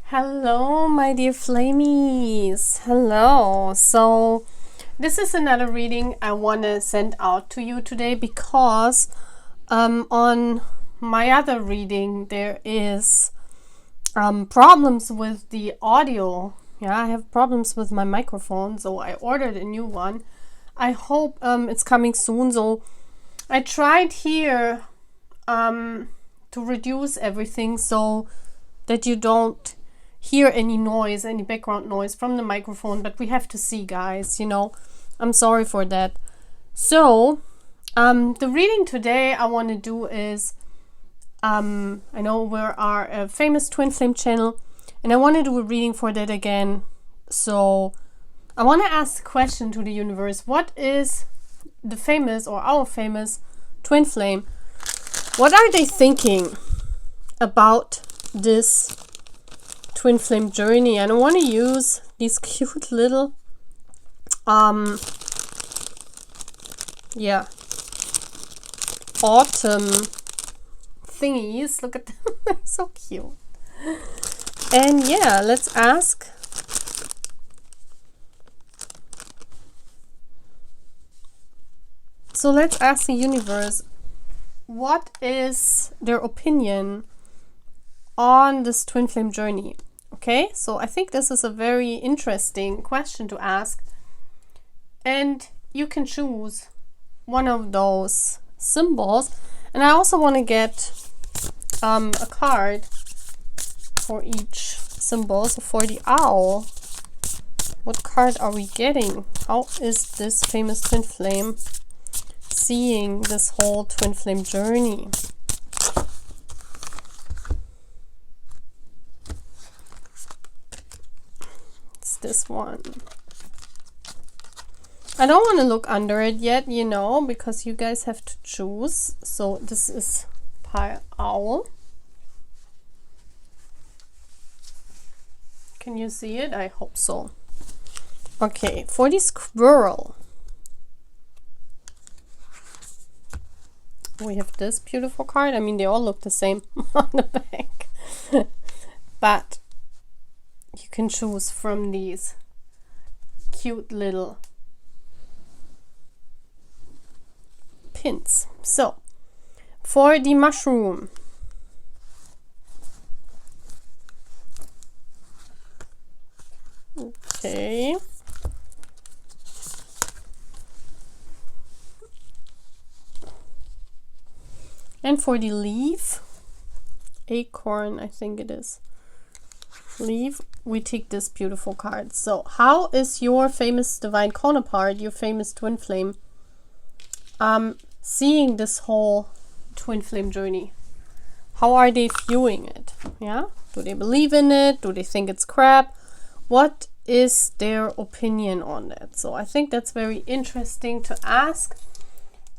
Hello, my dear Flamies. Hello. So this is another reading I want to send out to you today because on my other reading there is problems with the audio. Yeah, I have problems with my microphone, so I ordered a new one. I hope it's coming soon. So I tried here to reduce everything so that you don't hear any noise, any background noise from the microphone, but we have to see, guys, you know. I'm sorry for that. So the reading today I want to do is I know we are a famous Twinflame channel and I want to do a reading for that again. So I want to ask a question to the universe. What is the famous or our famous Twinflame? What are they thinking about this Twinflame journey? And I want to use these cute little autumn thingies. Look at them. They're so cute. And yeah, let's ask the universe, what is their opinion on this Twinflame journey? Okay, so I think this is a very interesting question to ask, and you can choose one of those symbols. And I also want to get a card for each symbol. So for the owl, what card are we getting? How is this famous Twinflame seeing this whole Twinflame journey? This one. I don't want to look under it yet, you know, because you guys have to choose. So this is Pile Owl. Can you see it? I hope so. Okay, for the squirrel, we have this beautiful card. I mean, they all look the same on the back. But you can choose from these cute little pins. So for the mushroom, okay, and for the leaf, acorn, I think it is, leaf, we take this beautiful card. So how is your famous divine counterpart, your famous Twinflame, seeing this whole Twinflame journey? How are they viewing it? Yeah, do they believe in it? Do they think it's crap? What is their opinion on that? So I think that's very interesting to ask.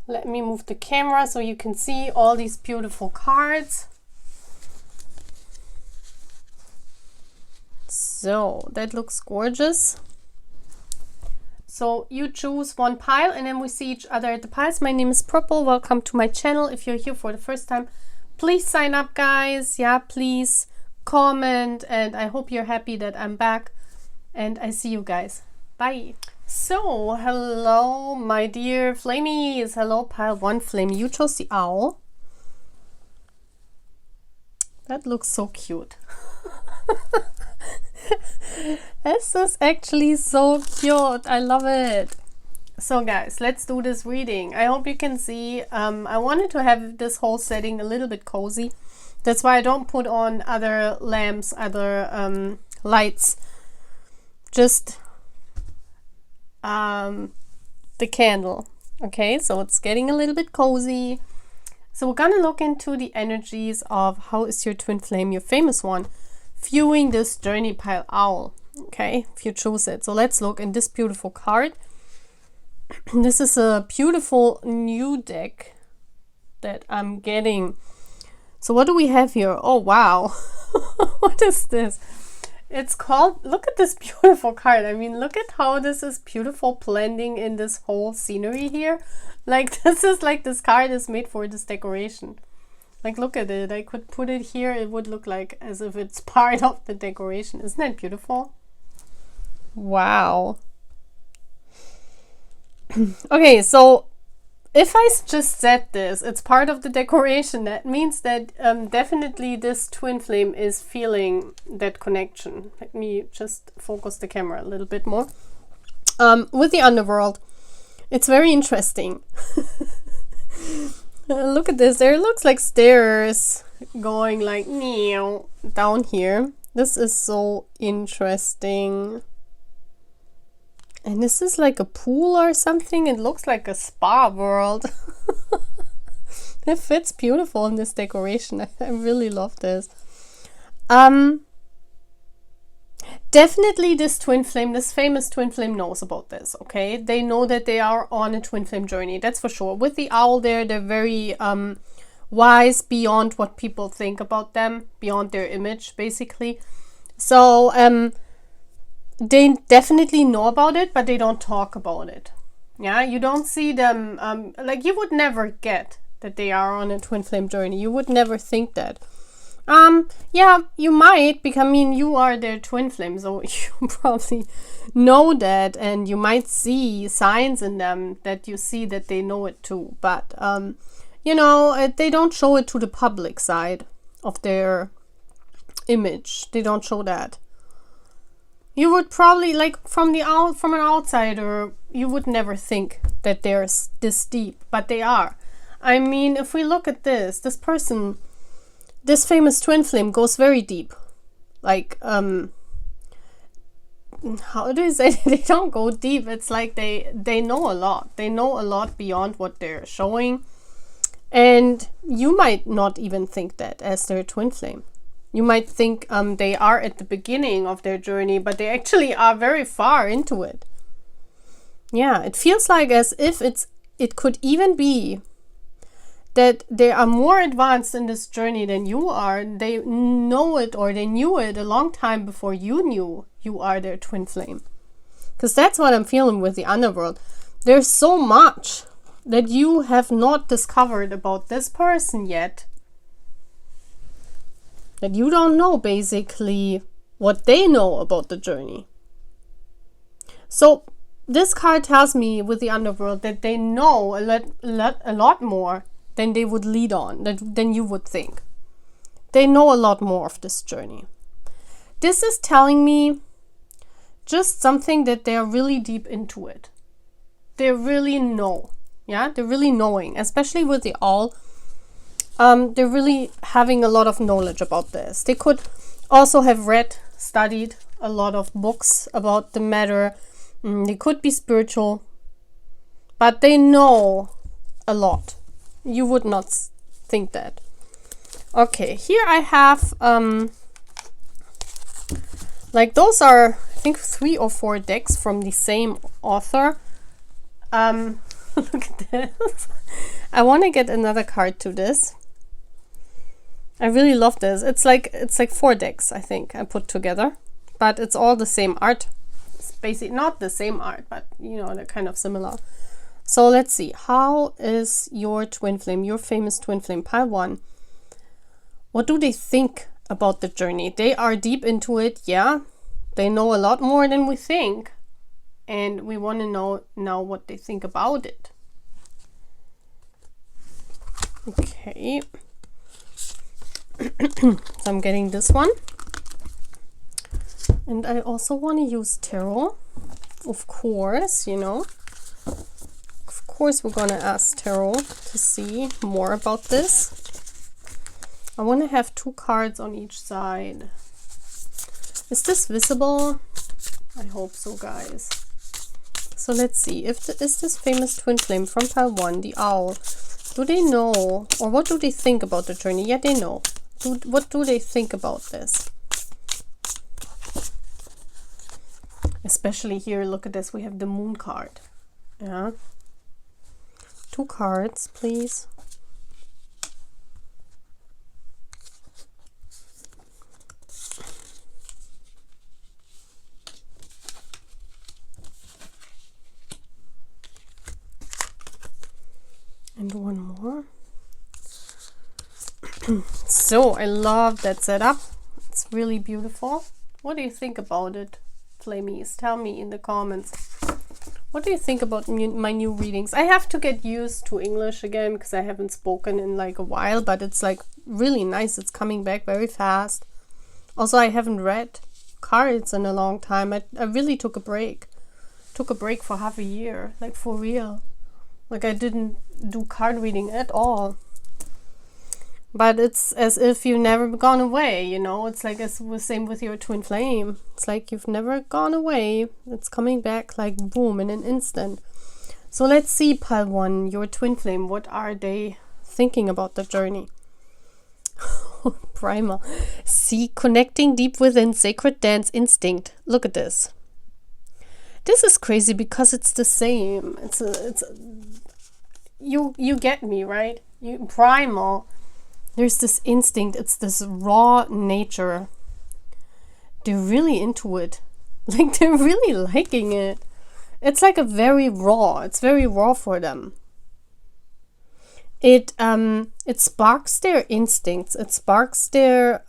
Let me move the camera so you can see all these beautiful cards. So that looks gorgeous. So you choose one pile and then we see each other at the piles. My name is Purple. Welcome to my channel. If you're here for the first time, please sign up, guys. Yeah, please comment, and I hope you're happy that I'm back, and I see you guys. Bye. So hello, my dear Flamies. Hello, pile one flame. You chose the owl. That looks so cute. This is actually so cute. I love it. So guys, let's do this reading. I hope you can see. I wanted to have this whole setting a little bit cozy. That's why I don't put on other lamps, other lights. Just the candle. Okay, so it's getting a little bit cozy. So we're gonna look into the energies of how is your twin flame, your famous one, viewing this journey pile owl. Okay, if you choose it. So let's look in this beautiful card. This is a beautiful new deck that I'm getting. So what do we have here? Oh wow. What is this? It's called, look at this beautiful card. I mean, look at how this is beautiful blending in this whole scenery here. Like, this is like, this card is made for this decoration. Like, look at it. I could put it here. It would look like as if it's part of the decoration. Isn't that beautiful? Wow. Okay, so if I just said this, it's part of the decoration, that means that definitely this twin flame is feeling that connection. Let me just focus the camera a little bit more. With the underworld, it's very interesting. Look at this. There looks like stairs going like down here. This is so interesting. And this is like a pool or something. It looks like a spa world. It fits beautiful in this decoration. I really love this. Definitely this twin flame, this famous twin flame knows about this, okay? They know that they are on a twin flame journey, that's for sure. With the owl there, they're very wise beyond what people think about them, beyond their image, basically. So, they definitely know about it, but they don't talk about it. Yeah, you don't see them, like you would never get that they are on a twin flame journey. You would never think that. Yeah, you might, because I mean, you are their twin flame, so you probably know that, and you might see signs in them that you see that they know it too. But, you know, they don't show it to the public side of their image. They don't show that. You would probably, like, from an outsider, you would never think that they're this deep, but they are. I mean, if we look at this person, this famous twin flame goes very deep. Like, how do you say? They don't go deep. It's like they know a lot. They know a lot beyond what they're showing. And you might not even think that as their twin flame. You might think they are at the beginning of their journey, but they actually are very far into it. Yeah, it feels like as if it could even be that they are more advanced in this journey than you are. They know it, or they knew it a long time before you knew you are their twin flame. Because that's what I'm feeling with the underworld. There's so much that you have not discovered about this person yet, that you don't know basically what they know about the journey. So this card tells me with the underworld that they know a lot more than they would lead on, than you would think. They know a lot more of this journey. This is telling me just something that they're really deep into it. They really know. Yeah, they're really knowing, especially with the owl. They're really having a lot of knowledge about this. They could also have studied a lot of books about the matter. They could be spiritual, but they know a lot. You would not think that. Okay, here I have, like those are, I think 3 or 4 decks from the same author. Look at this. I want to get another card to this. I really love this. It's like 4 decks, I think, I put together, but it's all the same art. It's basically not the same art, but you know, they're kind of similar. So let's see. How is your twin flame, your famous twin flame, pile 1? What do they think about the journey? They are deep into it, yeah. They know a lot more than we think, and we want to know now what they think about it. Okay. So I'm getting this one, and I also want to use tarot, of course, you know. Of course we're gonna ask tarot to see more about this. I want to have 2 cards on each side. Is this visible? I hope so, guys. So let's see. Is this famous twin flame from pile 1, the owl, do they know, or what do they think about the journey? Yeah, they know. What do they think about this? Especially here, look at this, we have the moon card. Yeah. 2 cards, please. And one more. So I love that setup. It's really beautiful. What do you think about it, Flamies? Tell me in the comments. What do you think about my new readings? I have to get used to English again because I haven't spoken in like a while, but it's like really nice. It's coming back very fast. Also, I haven't read cards in a long time. I really took a break. Took a break for half a year, like for real. Like I didn't do card reading at all. But it's as if you've never gone away, you know. It's like it's the same with your twin flame. It's like you've never gone away. It's coming back like boom in an instant. So let's see, pile 1, your twin flame. What are they thinking about the journey? Primal. See, connecting deep within, sacred dance instinct. Look at this. This is crazy because it's the same. You get me, right? Primal. There's this instinct. It's this raw nature. They're really into it. Like they're really liking it. It's like a very raw. It's very raw for them. It sparks their instincts. It sparks their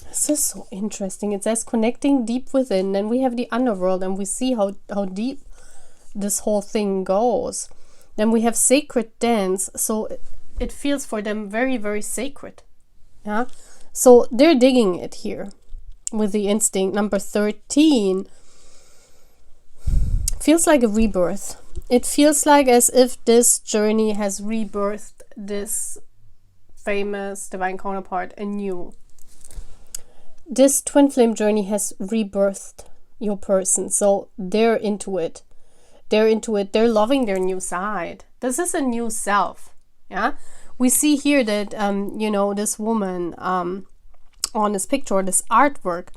This is so interesting. It says connecting deep within. Then we have the underworld, and we see how deep this whole thing goes. Then we have sacred dance. So it feels for them very, very sacred. Yeah. So they're digging it here with the instinct. Number 13 feels like a rebirth. It feels like as if this journey has rebirthed this famous divine counterpart anew. This twin flame journey has rebirthed your person. So they're into it. They're into it. They're loving their new side. This is a new self. Yeah. We see here that, you know, this woman on this picture, this artwork,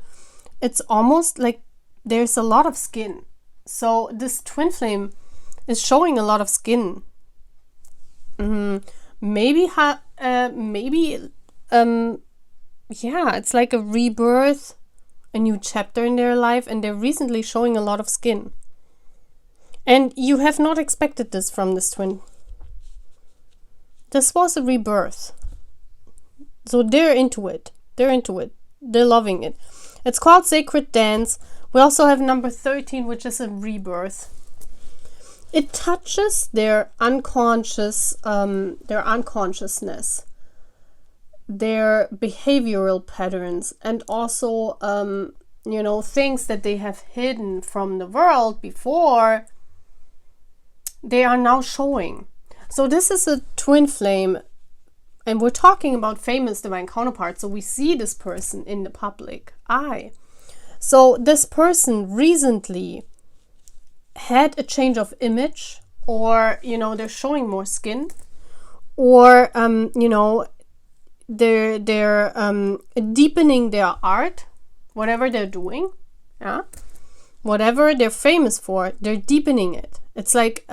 it's almost like there's a lot of skin. So this twin flame is showing a lot of skin. Maybe, yeah, it's like a rebirth, a new chapter in their life, and they're recently showing a lot of skin. And you have not expected this from this twin. This was a rebirth. So they're into it. They're into it. They're loving it. It's called Sacred Dance. We also have number 13, which is a rebirth. It touches their unconscious, their unconsciousness, their behavioral patterns, and also, you know, things that they have hidden from the world before, they are now showing. So this is a twin flame, and we're talking about famous divine counterparts. So we see this person in the public eye. So this person recently had a change of image, or, you know, they're showing more skin, or, you know, they're deepening their art, whatever they're doing, yeah, whatever they're famous for, they're deepening it. It's like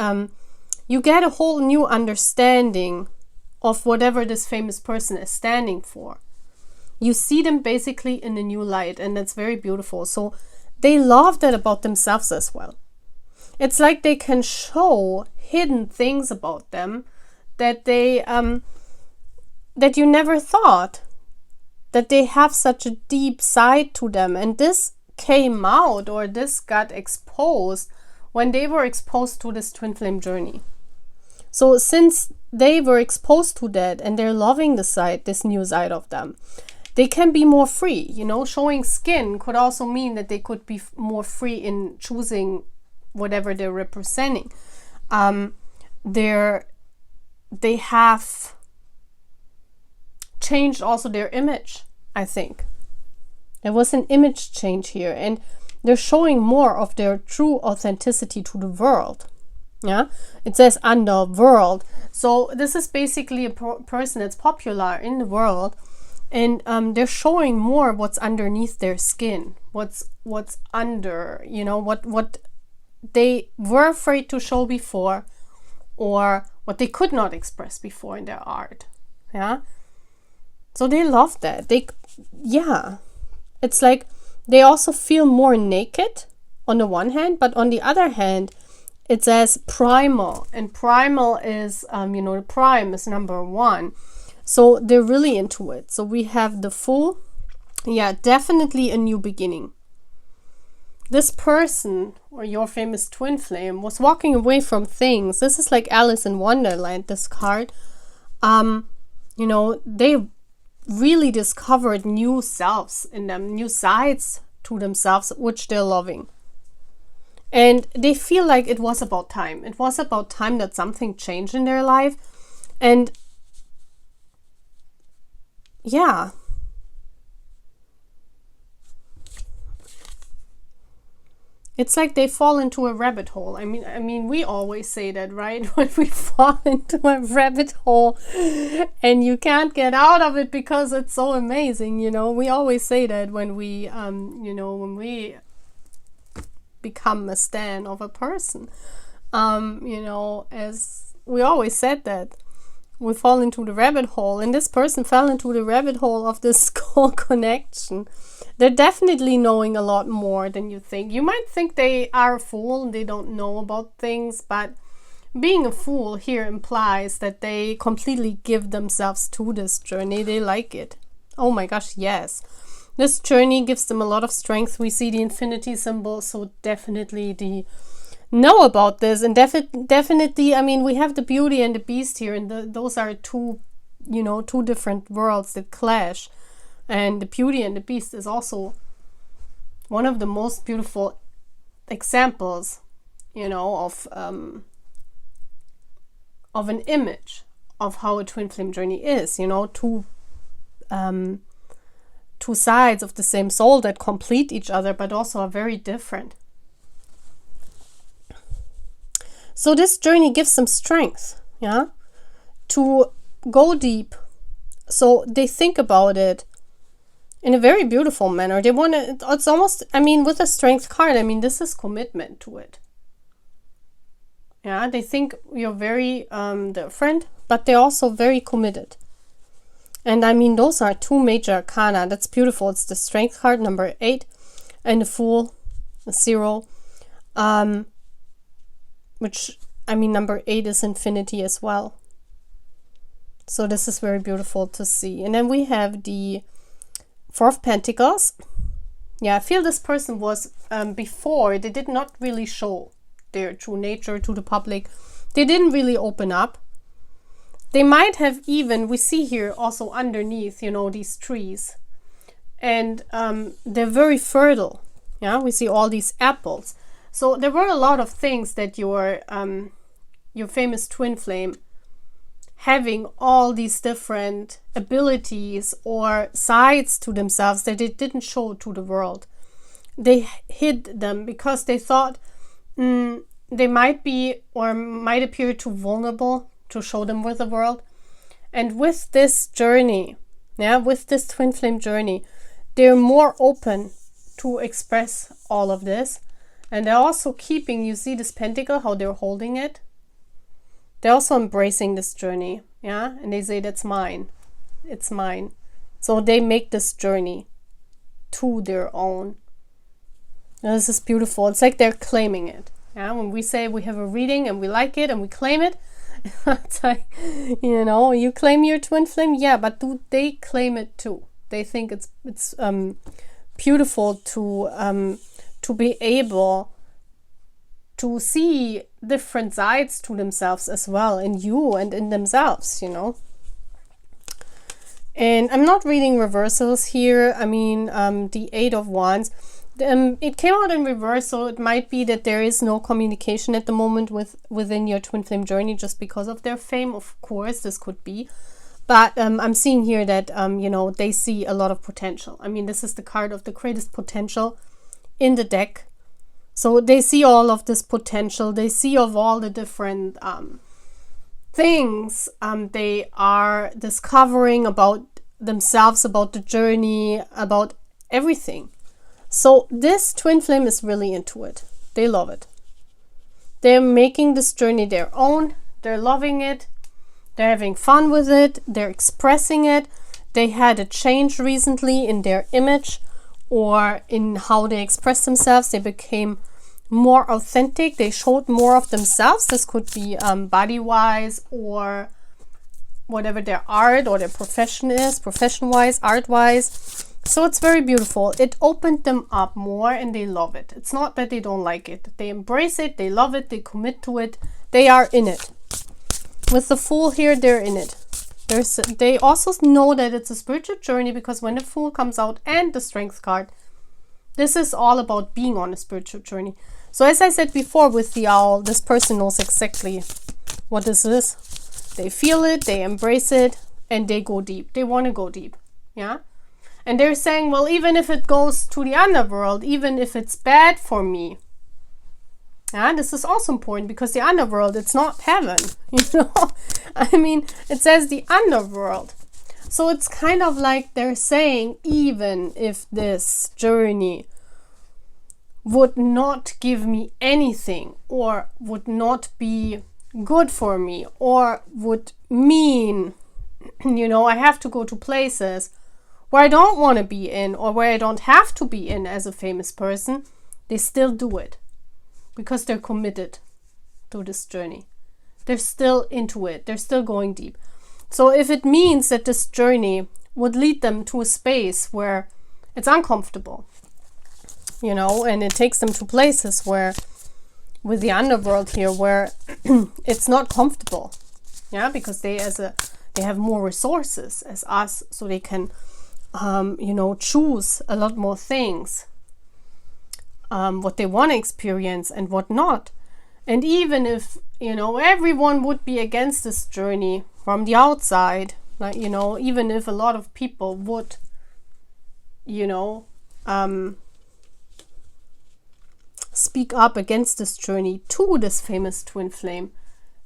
you get a whole new understanding of whatever this famous person is standing for. You see them basically in a new light, and that's very beautiful. So they love that about themselves as well. It's like they can show hidden things about them that they that you never thought, that they have such a deep side to them. And this came out, or this got exposed when they were exposed to this twin flame journey. So since they were exposed to that and they're loving the side, this new side of them, they can be more free. You know, showing skin could also mean that they could be more free in choosing whatever they're representing. They have changed also their image, I think. There was an image change here, and they're showing more of their true authenticity to the world. Yeah, it says underworld. So this is basically a person that's popular in the world, and they're showing more what's underneath their skin, what's under, you know, what they were afraid to show before, or what they could not express before in their art. Yeah. So they love that. Yeah. It's like they also feel more naked on the one hand, but on the other hand, it says primal, and primal is, you know, the prime is number 1. So they're really into it. So we have the Fool. Yeah, definitely a new beginning. This person, or your famous twin flame, was walking away from things. This is like Alice in Wonderland, this card. You know, they really discovered new selves in them, new sides to themselves, which they're loving. And they feel like it was about time. It was about time that something changed in their life. And yeah. It's like they fall into a rabbit hole. I mean, we always say that, right? When we fall into a rabbit hole and you can't get out of it because it's so amazing, you know. We always say that when we, you know, when we become a stan of a person. You know, as we always said that we fall into the rabbit hole, and this person fell into the rabbit hole of this skull connection. They're definitely knowing a lot more than you think. You might think they are a fool and they don't know about things, but being a fool here implies that they completely give themselves to this journey. They like it. Oh my gosh, yes. This journey gives them a lot of strength. We see the infinity symbol, so definitely the know about this. And definitely, I mean, we have the beauty and the beast here, and those are two, you know, two different worlds that clash. And the beauty and the beast is also one of the most beautiful examples, you know, of an image of how a twin flame journey is. You know, two sides of the same soul that complete each other, but also are very different. So this journey gives them strength, yeah, to go deep. So they think about it in a very beautiful manner. They want to, it's almost, I mean, with a strength card, I mean, this is commitment to it. Yeah, they think you're very, their friend, but they're also very committed. And I mean, those are two major arcana. That's beautiful. It's the strength card, number 8, and the Fool, 0. Which, I mean, number 8 is infinity as well. So this is very beautiful to see. And then we have the 4 of Pentacles. Yeah, I feel this person was, before, they did not really show their true nature to the public. They didn't really open up. They might have even, we see here also underneath, you know, these trees. And they're very fertile. Yeah, we see all these apples. So there were a lot of things that your famous twin flame, having all these different abilities or sides to themselves that they didn't show to the world. They hid them because they thought they might be or might appear too vulnerable to show them with the world. And with this journey, yeah, with this twin flame journey, they're more open to express all of this. And they're also keeping, you see this pentacle, how they're holding it. They're also embracing this journey, yeah? And they say, that's mine. It's mine. So they make this journey to their own. And this is beautiful. It's like they're claiming it. Yeah, when we say we have a reading and we like it and we claim it, it's like, you know, you claim your twin flame, yeah, but do they claim it too? They think it's beautiful to be able to see different sides to themselves as well, in you and in themselves, you know. And I'm not reading reversals here. I mean, the 8 of Wands. It came out in reverse, so it might be that there is no communication at the moment within your twin flame journey just because of their fame. Of course, this could be. But I'm seeing here that, you know, they see a lot of potential. I mean, this is the card of the greatest potential in the deck. So they see all of this potential. They see of all the different things they are discovering about themselves, about the journey, about everything. So this twin flame is really into it. They love it. They're making this journey their own. They're loving it. They're having fun with it. They're expressing it. They had a change recently in their image or in how they express themselves. They became more authentic. They showed more of themselves. This could be body-wise or whatever their art or their profession is, profession-wise, art-wise. So it's very beautiful. It opened them up more and they love it. It's not that they don't like it. They embrace it, they love it, they commit to it. They are in it. With the Fool here, they're in it. They also know that it's a spiritual journey, because when the Fool comes out and the Strength card, this is all about being on a spiritual journey. So as I said before with the Owl, this person knows exactly what this is. They feel it, they embrace it, and they go deep. They want to go deep. Yeah? And they're saying, well, even if it goes to the underworld, even if it's bad for me. Yeah, this is also important, because the underworld, it's not heaven. You know? I mean, it says the underworld. So it's kind of like they're saying, even if this journey would not give me anything, or would not be good for me, or would mean, you know, I have to go to places where I don't want to be in, or where I don't have to be in as a famous person, they still do it, because they're committed to this journey. They're still into it. They're still going deep. So if it means that this journey would lead them to a space where it's uncomfortable, you know, and it takes them to places where, with the underworld here, where it's not comfortable, yeah, because they have more resources as us, so they can, you know, choose a lot more things, what they want to experience and what not. And even if, you know, everyone would be against this journey from the outside, like, you know, even if a lot of people would, you know, speak up against this journey to this famous twin flame,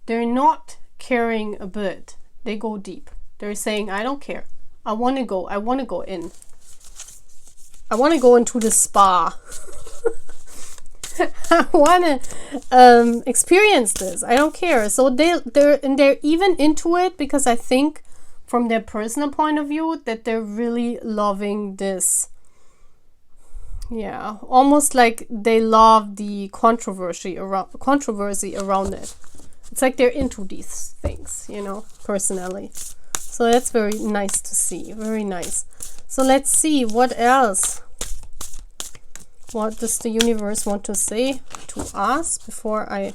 they're not caring a bit. They go deep. They're saying, I don't care. I want to go in. I want to go into the spa. I want to experience this. I don't care. So they're even into it, because I think from their personal point of view that they're really loving this. Yeah, almost like they love the controversy around it. It's like they're into these things, you know, personally. So that's very nice to see. Very nice. So let's see what else. What does the universe want to say to us before I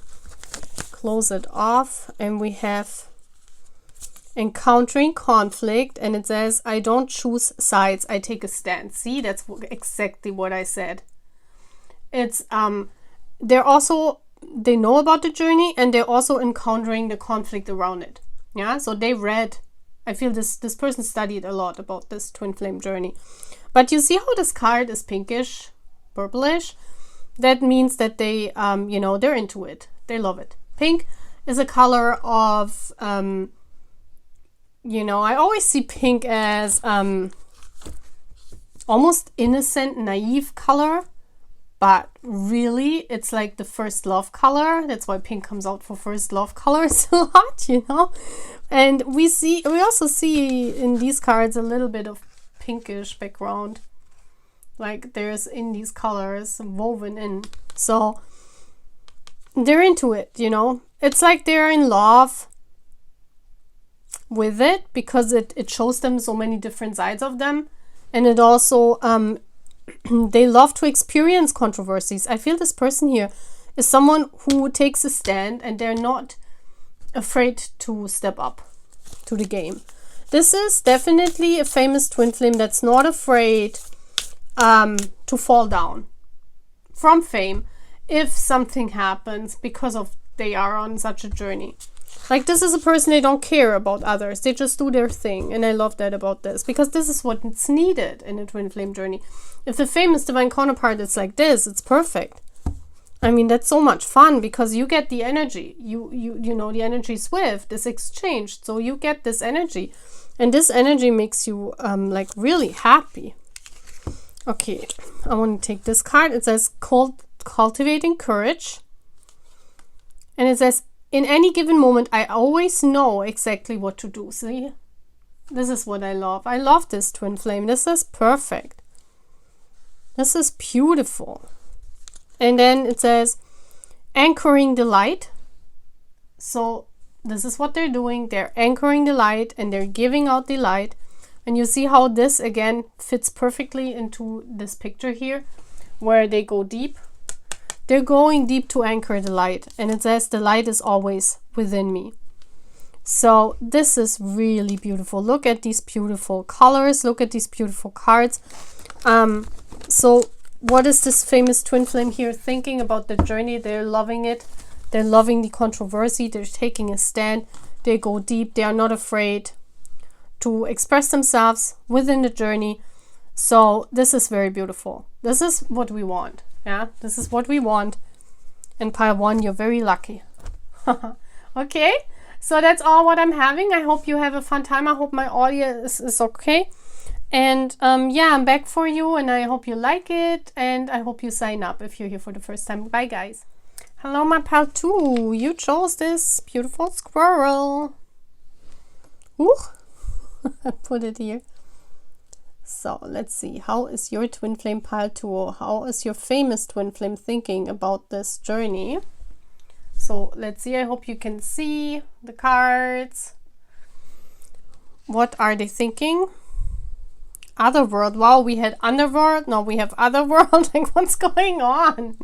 close it off? And we have encountering conflict, and it says, I don't choose sides, I take a stand. See, that's exactly what I said. It's they know about the journey, and they're also encountering the conflict around it. Yeah, so they read, I feel this person studied a lot about this twin flame journey. But you see how this card is pinkish, purplish? That means that they you know, they're into it. They love it. Pink is a color of you know, I always see pink as almost innocent, naive color, but really it's like the first love color. That's why pink comes out for first love colors a lot, you know. And we also see in these cards a little bit of pinkish background, like there's in these colors woven in. So they're into it, you know. It's like they're in love with it, because it shows them so many different sides of them. And it also they love to experience controversies. I feel this person here is someone who takes a stand, and they're not afraid to step up to the game. This is definitely a famous twin flame that's not afraid to fall down from fame if something happens, because of they are on such a journey. Like, this is a person, they don't care about others. They just do their thing. And I love that about this, because this is what's needed in a twin flame journey. If the famous divine counterpart is like this, it's perfect. I mean, that's so much fun, because you get the energy. You know, the energy swift is exchanged. So you get this energy. And this energy makes you like really happy. Okay, I want to take this card. It says cultivating courage. And it says, in any given moment, I always know exactly what to do. See? This is what I love. I love this twin flame. This is perfect. This is beautiful. And then it says anchoring the light. So this is what they're doing. They're anchoring the light and they're giving out the light. And you see how this again fits perfectly into this picture here where they go deep. They're going deep to anchor the light. And it says the light is always within me. So this is really beautiful. Look at these beautiful colors. Look at these beautiful cards. So what is this famous twin flame here thinking about the journey? They're loving it. They're loving the controversy. They're taking a stand. They go deep. They are not afraid to express themselves within the journey. So this is very beautiful. This is what we want. Yeah, this is what we want. And pile 1, you're very lucky. Okay, so that's all what I'm having. I hope you have a fun time. I hope my audio is okay. And yeah, I'm back for you and I hope you like it. And I hope you sign up if you're here for the first time. Bye, guys. Hello, my pal 2. You chose this beautiful squirrel. Ooh, I put it here. So let's see. How is your twin flame pile 2? How is your famous twin flame thinking about this journey? So let's see. I hope you can see the cards. What are they thinking? Otherworld. Wow, we had underworld. Now we have otherworld. Like, what's going on?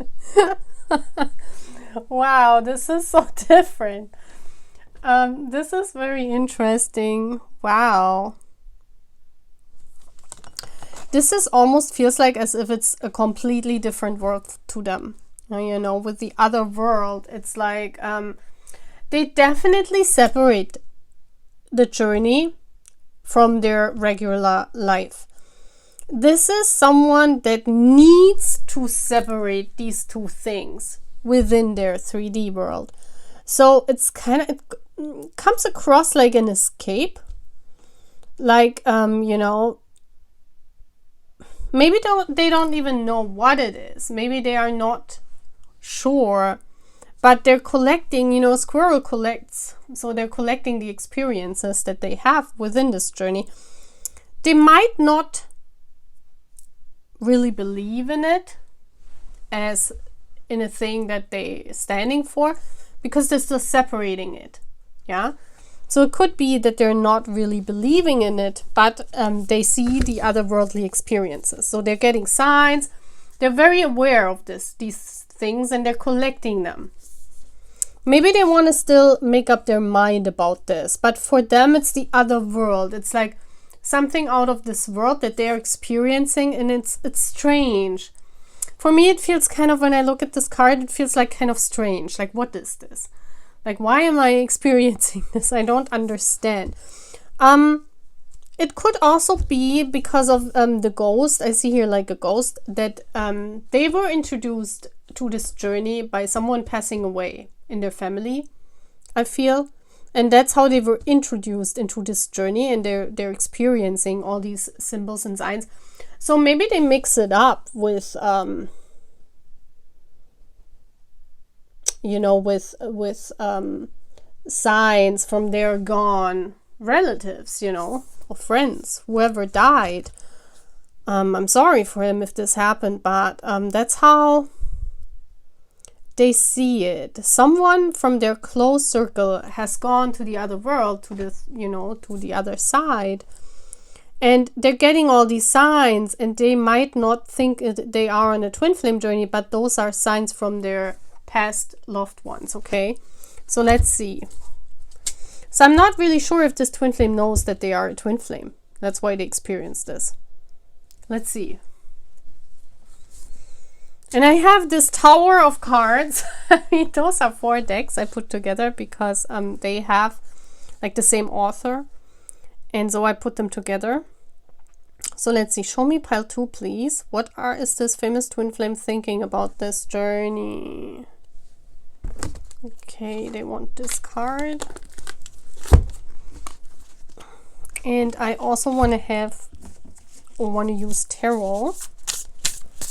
Wow, this is so different. This is very interesting. Wow. This is almost feels like as if it's a completely different world to them. You know, with the other world, it's like they definitely separate the journey from their regular life. This is someone that needs to separate these two things within their 3D world. So it's kind of, it comes across like an escape. Like, you know, maybe they don't even know what it is. Maybe they are not sure, but they're collecting, you know, squirrel collects. So they're collecting the experiences that they have within this journey. They might not really believe in it as in a thing that they're standing for because they're still separating it. Yeah. So it could be that they're not really believing in it, but they see the otherworldly experiences. So they're getting signs. They're very aware of these things, and they're collecting them. Maybe they want to still make up their mind about this, but for them, it's the other world. It's like something out of this world that they're experiencing, and it's strange. For me, it feels kind of, when I look at this card, it feels like kind of strange. Like, what is this? Like, why am I experiencing this? I don't understand. It could also be because of the ghost. I see here like a ghost that they were introduced to this journey by someone passing away in their family, I feel. And that's how they were introduced into this journey, and they're experiencing all these symbols and signs. So maybe they mix it up with you know, with signs from their gone relatives, you know, or friends, whoever died. I'm sorry for him if this happened, but that's how they see it. Someone from their close circle has gone to the other world, to the, you know, to the other side, and they're getting all these signs, and they might not think they are on a twin flame journey, but those are signs from their past loved ones. Okay, so let's see. So I'm not really sure if this twin flame knows that they are a twin flame. That's why they experience this. Let's see. And I have this tower of cards. I mean, those are 4 decks I put together because they have like the same author, and so I put them together. So let's see. Show me pile 2, please. What is this famous twin flame thinking about this journey? Okay, they want this card. And I also want to use tarot.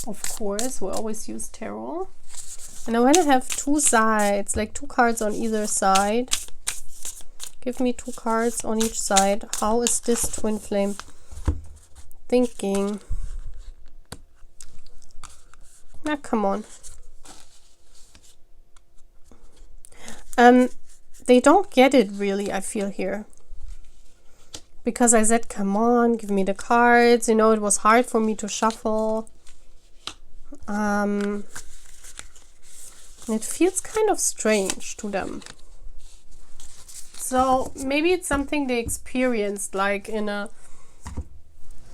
Of course, we always use tarot. And I want to have 2 sides, like 2 cards on either side. Give me 2 cards on each side. How is this twin flame thinking? Now, come on. They don't get it really, I feel here. Because I said, come on, give me the cards. You know, it was hard for me to shuffle. It feels kind of strange to them. So maybe it's something they experienced, like in a,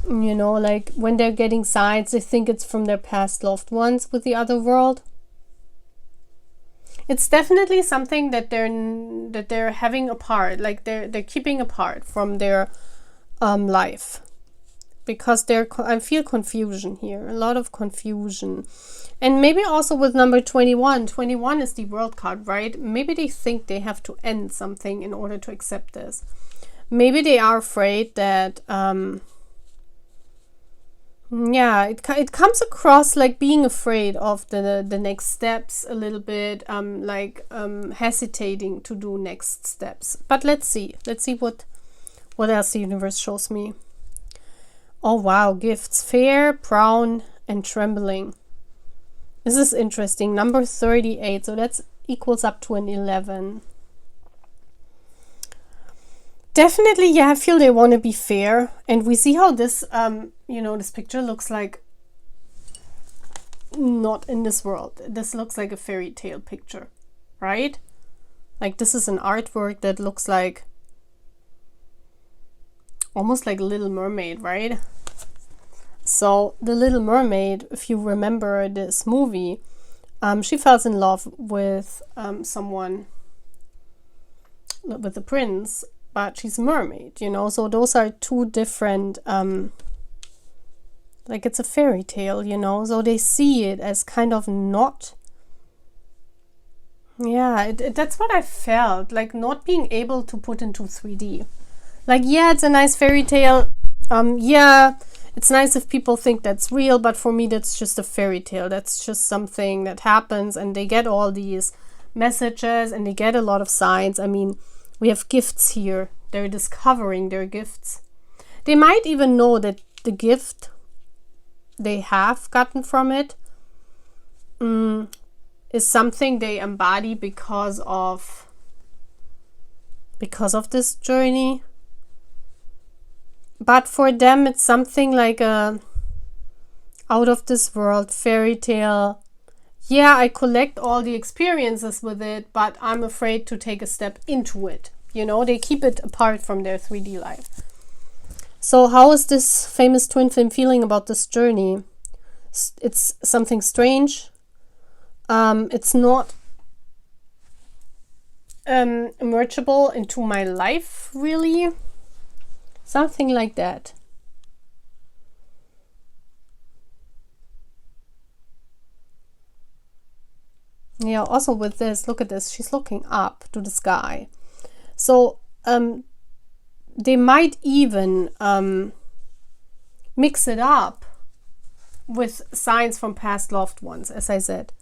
you know, like when they're getting signs, they think it's from their past loved ones with the other world. It's definitely something that they're having apart, like they're keeping apart from their life, because I feel confusion here, a lot of confusion. And maybe also with number 21. 21 is the world card, right? Maybe they think they have to end something in order to accept this. Maybe they are afraid that yeah, it comes across like being afraid of the next steps a little bit, hesitating to do next steps. But let's see what else the universe shows me. Oh wow, gifts, fair, brown, and trembling. This is interesting. Number 38, so that's equals up to an 11. Definitely, yeah, I feel they want to be fair. And we see how this, you know, this picture looks like not in this world. This looks like a fairy tale picture, right? Like this is an artwork that looks like almost like Little Mermaid, right? So the Little Mermaid, if you remember this movie, she falls in love with someone, with the prince, but she's a mermaid, you know. So those are two different, like it's a fairy tale, you know. So they see it as kind of not, yeah, that's what I felt, like not being able to put into 3D. Like, yeah, it's a nice fairy tale. Yeah, it's nice if people think that's real, but for me, that's just a fairy tale. That's just something that happens, and they get all these messages, and they get a lot of signs. I mean, we have gifts here. They're discovering their gifts. They might even know that the gift they have gotten from it is something they embody because of this journey. But for them, it's something like a out of this world fairy tale. Yeah, I collect all the experiences with it, but I'm afraid to take a step into it. You know, they keep it apart from their 3D life. So how is this famous twin flame feeling about this journey? It's something strange. It's not mergeable into my life, really. Something like that. Yeah, also with this, look at this. She's looking up to the sky. So they might even mix it up with signs from past loved ones, as I said.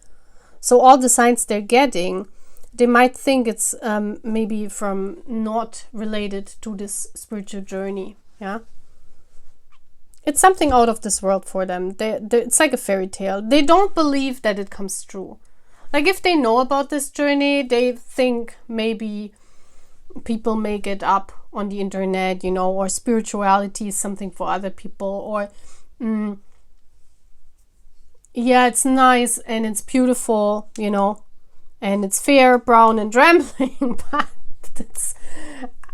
So all the signs they're getting, they might think it's maybe from not related to this spiritual journey. Yeah, it's something out of this world for them. It's like a fairy tale. They don't believe that it comes true. Like if they know about this journey, they think maybe people make it up on the internet, you know, or spirituality is something for other people, or yeah, it's nice and it's beautiful, you know, and it's fair, brown, and trembling, but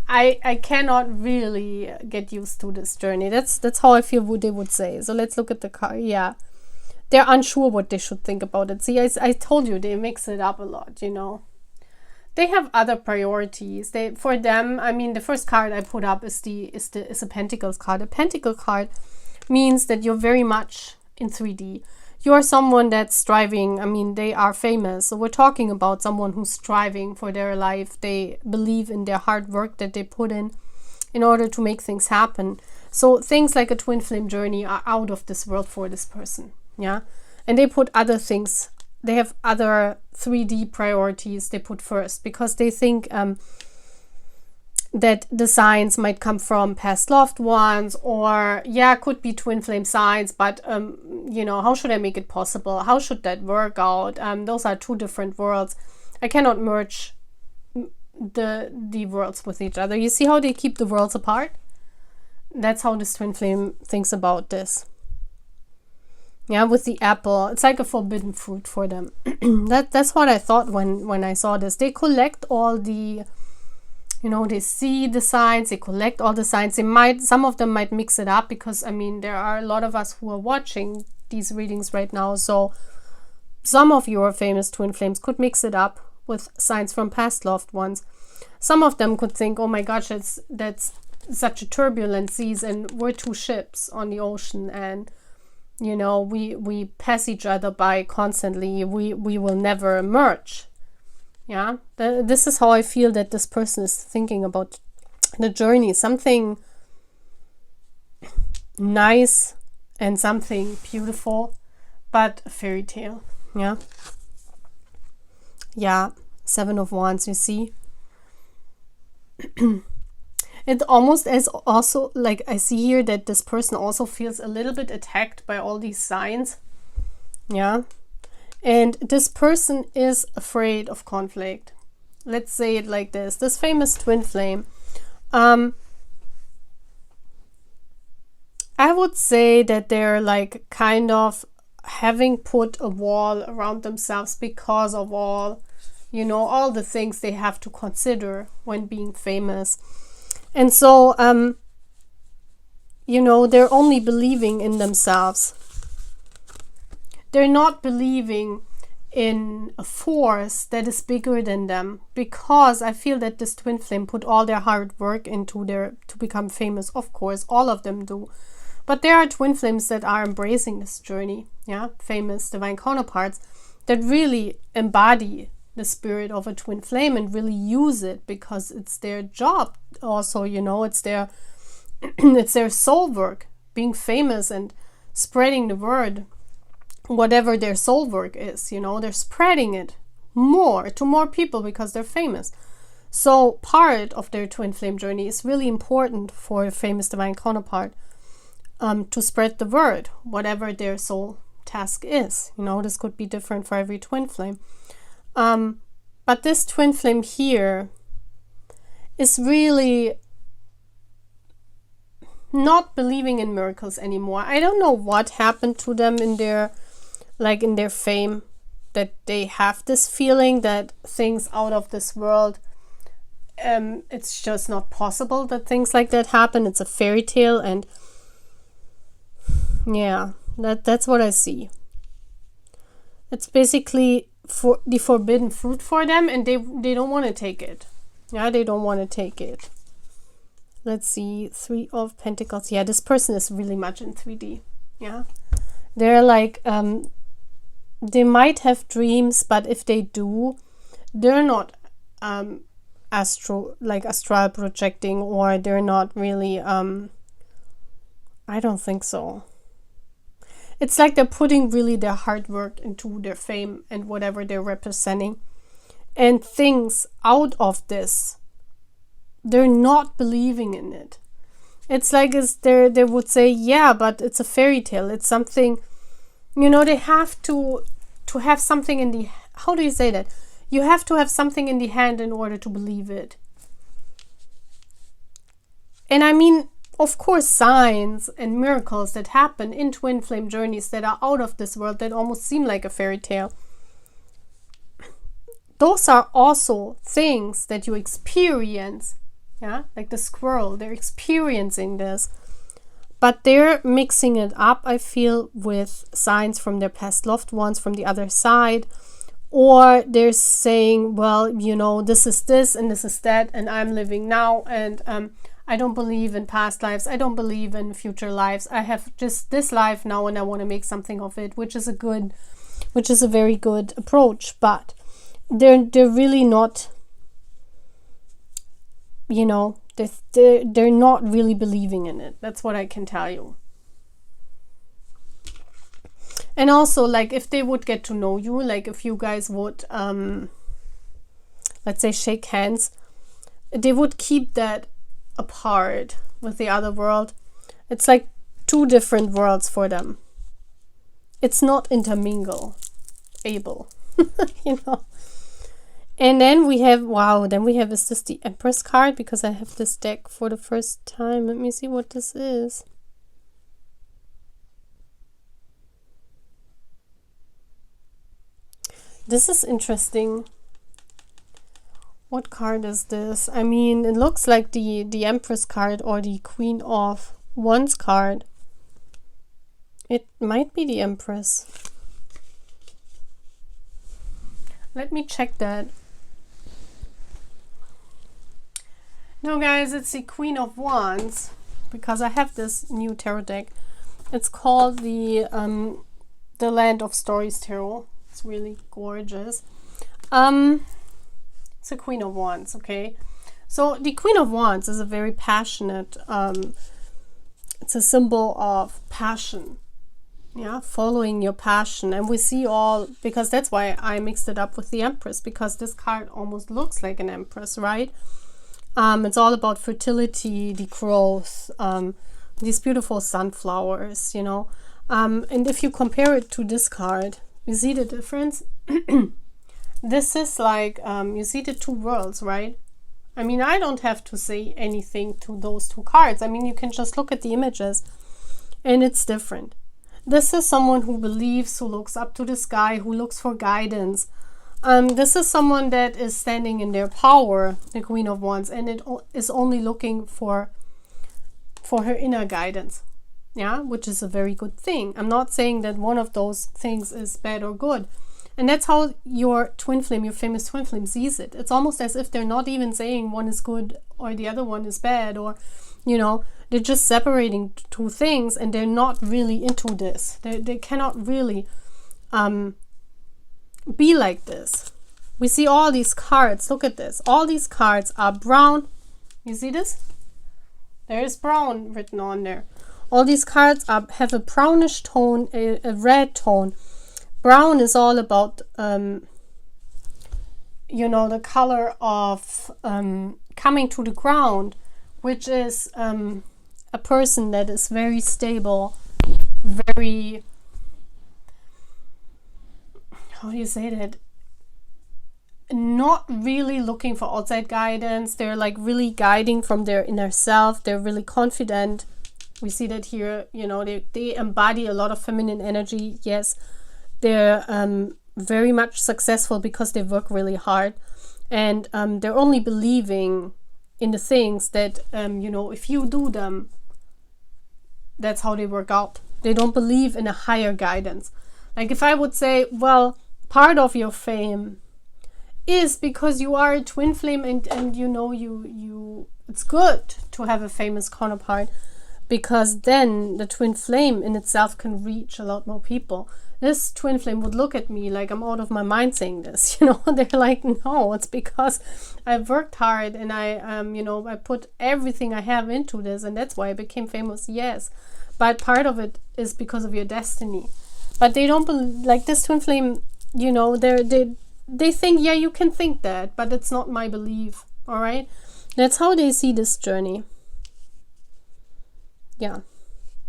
I cannot really get used to this journey. That's how I feel what they would say. So let's look at the card. Yeah, they're unsure what they should think about it. See, I told you they mix it up a lot, you know. They have other priorities. For them, I mean, the first card I put up is a Pentacles card. A Pentacle card means that you're very much in 3D. You're someone that's striving. I mean, they are famous. So we're talking about someone who's striving for their life. They believe in their hard work that they put in order to make things happen. So things like a twin flame journey are out of this world for this person. Yeah. And they put other things. They have other 3D priorities they put first, because they think that the signs might come from past loved ones, or yeah, could be twin flame signs, but you know, how should I make it possible? How should that work out? Those are two different worlds. I cannot merge the worlds with each other. You see how they keep the worlds apart? That's how this twin flame thinks about this. Yeah, with the apple, it's like a forbidden fruit for them. That's what I thought when I saw this. They collect all the, you know, they see the signs, they collect all the signs. Some of them might mix it up, because I mean, there are a lot of us who are watching these readings right now. So some of your famous twin flames could mix it up with signs from past loved ones. Some of them could think, oh my gosh, that's such a turbulent seas, and we're two ships on the ocean, and you know, we pass each other by constantly. We will never merge. Yeah, this is how I feel that this person is thinking about the journey. Something nice and something beautiful, but a fairy tale. Yeah. Yeah, 7 of Wands, you see. It almost as also, like, I see here that this person also feels a little bit attacked by all these signs. Yeah. And this person is afraid of conflict. Let's say it like this. This famous twin flame. I would say that they're like kind of having put a wall around themselves because of all, you know, all the things they have to consider when being famous. And so, you know, they're only believing in themselves. They're not believing in a force that is bigger than them, because I feel that this twin flame put all their hard work into to become famous. Of course, all of them do. But there are twin flames that are embracing this journey. Yeah, famous divine counterparts that really embody the spirit of a twin flame and really use it, because it's their job also, you know, it's their it's their soul work, being famous and spreading the word, whatever their soul work is, you know, they're spreading it more to more people because they're famous. So part of their twin flame journey is really important for a famous divine counterpart, to spread the word, whatever their soul task is. You know, this could be different for every twin flame. But this twin flame here is really not believing in miracles anymore. I don't know what happened to them in their fame, that they have this feeling that things out of this world, it's just not possible that things like that happen. It's a fairy tale, and yeah, that's what I see. It's basically for the forbidden fruit for them, and they don't want to take it. Yeah, they don't want to take it. Let's see, 3 of Pentacles. Yeah, this person is really much in 3D. Yeah, they're like, they might have dreams, but if they do, they're not astral projecting, or they're not really, I don't think so. It's like they're putting really their hard work into their fame and whatever they're representing. And things out of this, they're not believing in it. It's like they would say, yeah, but it's a fairy tale. It's something, you know, they have to have something in the, how do you say that? You have to have something in the hand in order to believe it. And I mean, of course, signs and miracles that happen in twin flame journeys that are out of this world, that almost seem like a fairy tale, those are also things that you experience. Yeah, like the squirrel, they're experiencing this, but they're mixing it up, I feel, with signs from their past loved ones from the other side, or they're saying, well, you know, this is this and this is that, and I'm living now, and I don't believe in past lives. I don't believe in future lives. I have just this life now, and I want to make something of it, which is a very good approach. But they're really not, you know, they're not really believing in it. That's what I can tell you. And also, like, if they would get to know you, like if you guys would, let's say, shake hands, they would keep that apart with the other world. It's like 2 different worlds for them. It's not able, you know. And then we have, wow, then we have, is this the Empress card? Because I have this deck for the first time. Let me see what this is. This is interesting. What card is this? I mean, it looks like the Empress card or the Queen of Wands card. It might be the Empress. Let me check that. No, guys, it's the Queen of Wands, because I have this new tarot deck. It's called the Land of Stories Tarot. It's really gorgeous. It's a Queen of Wands, okay? So the Queen of Wands is a very passionate, it's a symbol of passion, yeah, following your passion. And we see all, because that's why I mixed it up with the Empress, because this card almost looks like an Empress, right? It's all about fertility, the growth, these beautiful sunflowers, you know. And if you compare it to this card, you see the difference? This is like, you see the two worlds, right? I mean, I don't have to say anything to those two cards. I mean, you can just look at the images and it's different. This is someone who believes, who looks up to the sky, who looks for guidance. This is someone that is standing in their power, the Queen of Wands, and it is only looking for her inner guidance, yeah, which is a very good thing. I'm not saying that one of those things is bad or good. And that's how your twin flame, your famous twin flame, sees it. It's almost as if they're not even saying one is good or the other one is bad, or, you know, they're just separating two things and they're not really into this. They cannot really be like this. We see all these cards. Look at this. All these cards are brown. You see this? There is brown written on there. All these cards have a brownish tone, a red tone. Brown is all about, you know, the color of coming to the ground, which is a person that is very stable, very, how do you say that? Not really looking for outside guidance. They're like really guiding from their inner self. They're really confident. We see that here, you know, they embody a lot of feminine energy. Yes, they're very much successful because they work really hard, and they're only believing in the things that, you know, if you do them, that's how they work out. They don't believe in a higher guidance. Like if I would say, well, part of your fame is because you are a twin flame, and you know, you it's good to have a famous counterpart, because then the twin flame in itself can reach a lot more people. This twin flame would look at me like I'm out of my mind saying this, you know. They're like, no, it's because I've worked hard and I you know, I put everything I have into this, and that's why I became famous. Yes, but part of it is because of your destiny. But they don't believe, like this twin flame, you know, they think, yeah, you can think that, but it's not my belief. All right, that's how they see this journey. Yeah,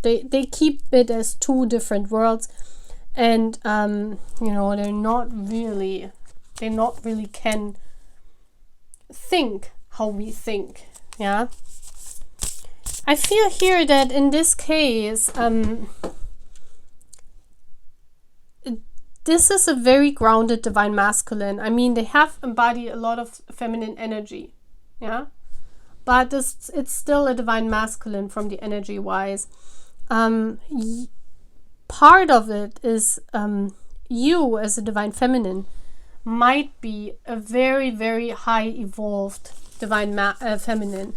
they keep it as two different worlds, and you know, they not really can think how we think. Yeah, I feel here that in this case, this is a very grounded divine masculine. I mean, they have embodied a lot of feminine energy, yeah, but it's still a divine masculine from the energy wise. Part of it is you as a divine feminine might be a very, very high evolved divine feminine,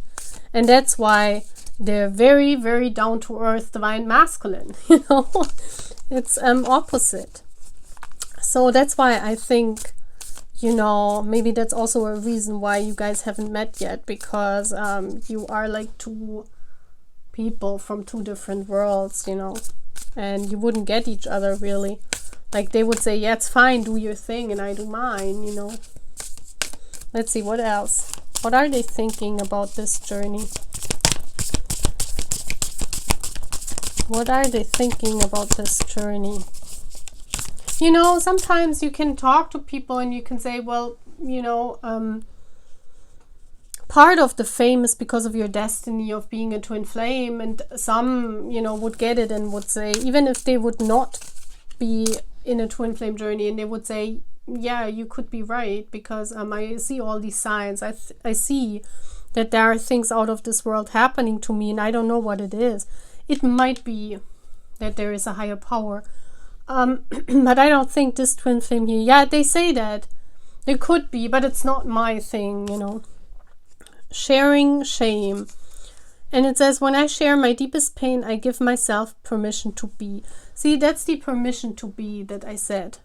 and that's why they're very, very down to earth divine masculine. You know, it's opposite. So that's why I think, you know, maybe that's also a reason why you guys haven't met yet, because you are like two people from two different worlds, you know, and you wouldn't get each other really. Like they would say, yeah, it's fine, do your thing and I do mine, you know. Let's see, what else? What are they thinking about this journey? What are they thinking about this journey? You know, sometimes you can talk to people and you can say, well, part of the fame is because of your destiny of being a twin flame, and some, would get it and would say, even if they would not be in a twin flame journey, and they would say, yeah, you could be right, because I see all these signs. I see that there are things out of this world happening to me, and I don't know what it is. It might be that there is a higher power. But I don't think this twin flame here, yeah, they say that. It could be, but it's not my thing, Sharing shame. And it says, when I share my deepest pain, I give myself permission to be. See, that's the permission to be that I said.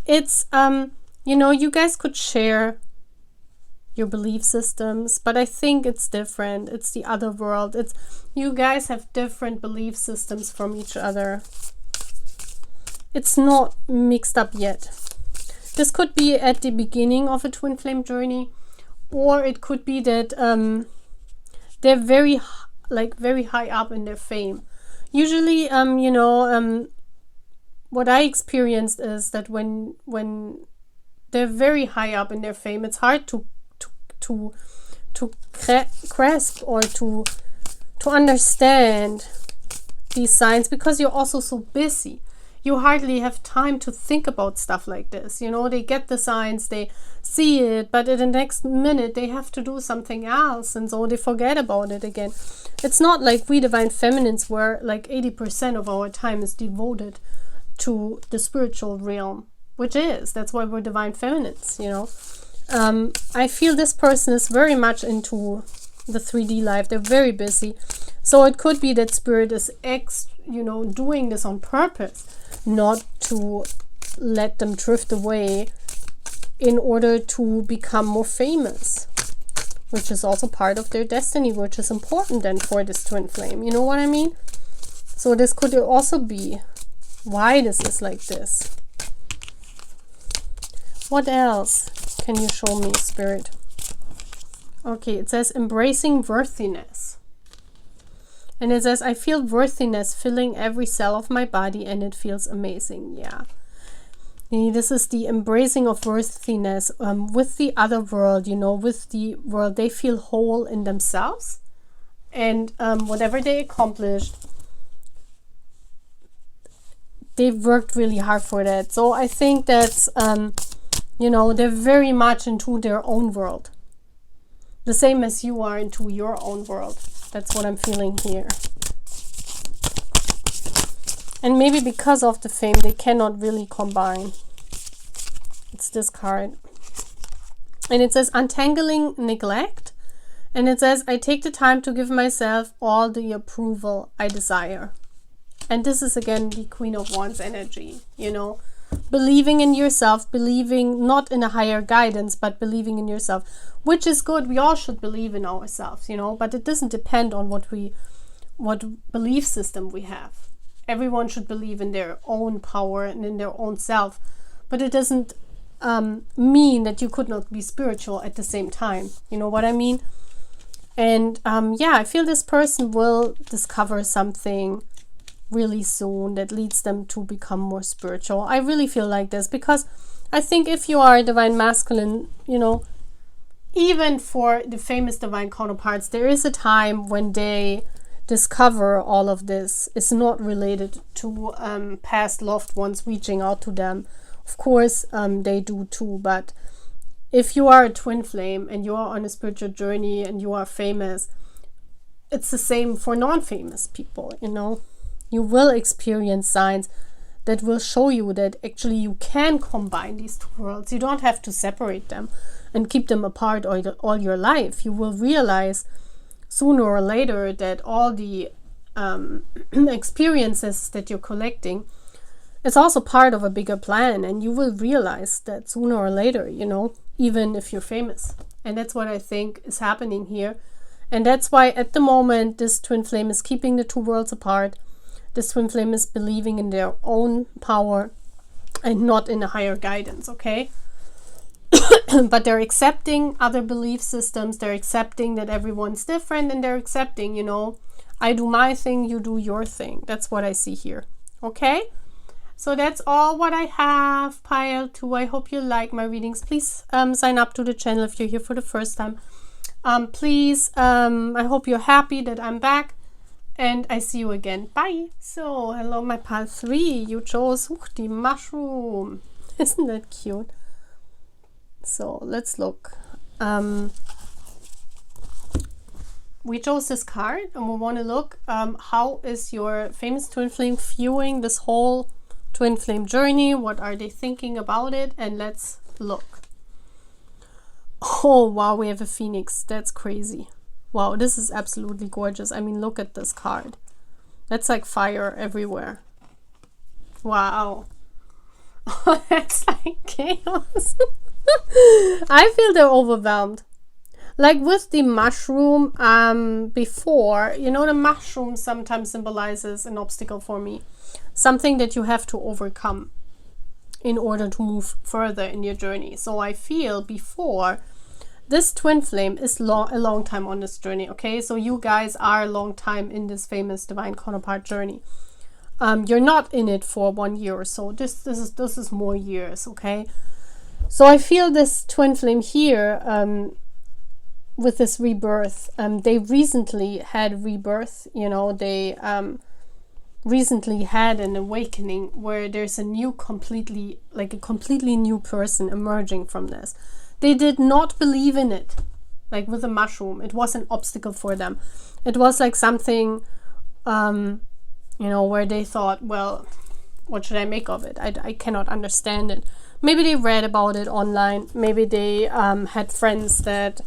It's, you guys could share your belief systems, but I think it's different. It's the other world. It's, you guys have different belief systems from each other. It's not mixed up yet. This could be at the beginning of a twin flame journey, or it could be that they're very high up in their fame. Usually, what I experienced is that when they're very high up in their fame, it's hard to grasp or to understand these signs, because you're also so busy. You hardly have time to think about stuff like this. They get the signs, they see it, but in the next minute they have to do something else, and so they forget about it again. It's not like we divine feminines, where like 80% of our time is devoted to the spiritual realm, that's why we're divine feminines, I feel this person is very much into the 3D life. They're very busy. So it could be that spirit is doing this on purpose, not to let them drift away in order to become more famous, which is also part of their destiny, which is important then for this twin flame. You know what I mean? So this could also be why this is like this. What else can you show me, Spirit? Okay, it says embracing worthiness. And it says, I feel worthiness filling every cell of my body, and it feels amazing. Yeah. This is the embracing of worthiness with the other world, with the world. They feel whole in themselves, and whatever they accomplished, they've worked really hard for that. So I think that's, they're very much into their own world. The same as you are into your own world. That's what I'm feeling here. And maybe because of the fame, they cannot really combine. It's this card. And it says untangling neglect. And it says, I take the time to give myself all the approval I desire. And this is again the Queen of Wands energy, believing in yourself, believing not in a higher guidance, but believing in yourself, which is good. We all should believe in ourselves, but it doesn't depend on what belief system we have. Everyone should believe in their own power and in their own self, but it doesn't mean that you could not be spiritual at the same time. You know what I mean? And I feel this person will discover something really soon that leads them to become more spiritual. I really feel like this, because I think if you are a divine masculine, even for the famous divine counterparts, there is a time when they discover all of this is not related to past loved ones reaching out to them. Of course, they do too, but if you are a twin flame and you are on a spiritual journey and you are famous, it's the same for non-famous people, You will experience signs that will show you that actually you can combine these two worlds. You don't have to separate them and keep them apart all your life. You will realize sooner or later that all the experiences that you're collecting is also part of a bigger plan, and you will realize that sooner or later, even if you're famous. And that's what I think is happening here. And that's why at the moment this twin flame is keeping the two worlds apart. This twin flame is believing in their own power and not in a higher guidance, okay? But they're accepting other belief systems. They're accepting that everyone's different, and they're accepting, I do my thing, you do your thing. That's what I see here, okay? So that's all what I have pile 2. I hope you like my readings. Please sign up to the channel if you're here for the first time. Please, I hope you're happy that I'm back, and I see you again. Bye. So hello my pile 3. You chose the mushroom. Isn't that cute? So let's look. We chose this card and we want to look how is your famous twin flame viewing this whole twin flame journey. What are they thinking about it? And let's look. Oh wow, we have a phoenix. That's crazy. Wow, this is absolutely gorgeous. I mean, look at this card. That's like fire everywhere. Wow. Oh, that's like chaos. I feel they're overwhelmed. Like with the mushroom before, you know, the mushroom sometimes symbolizes an obstacle for me. Something that you have to overcome in order to move further in your journey. So I feel before, this twin flame is a long time on this journey, okay? So you guys are a long time in this famous divine counterpart journey. You're not in it for 1 year or so. This is more years, okay? So I feel this twin flame here, with this rebirth, they recently had rebirth, you know, they recently had an awakening where there's a new completely new person emerging from this. They did not believe in it, like with the mushroom. It was an obstacle for them. It was like something, you know, where they thought, well, what should I make of it? I cannot understand it. Maybe they read about it online. Maybe they had friends that,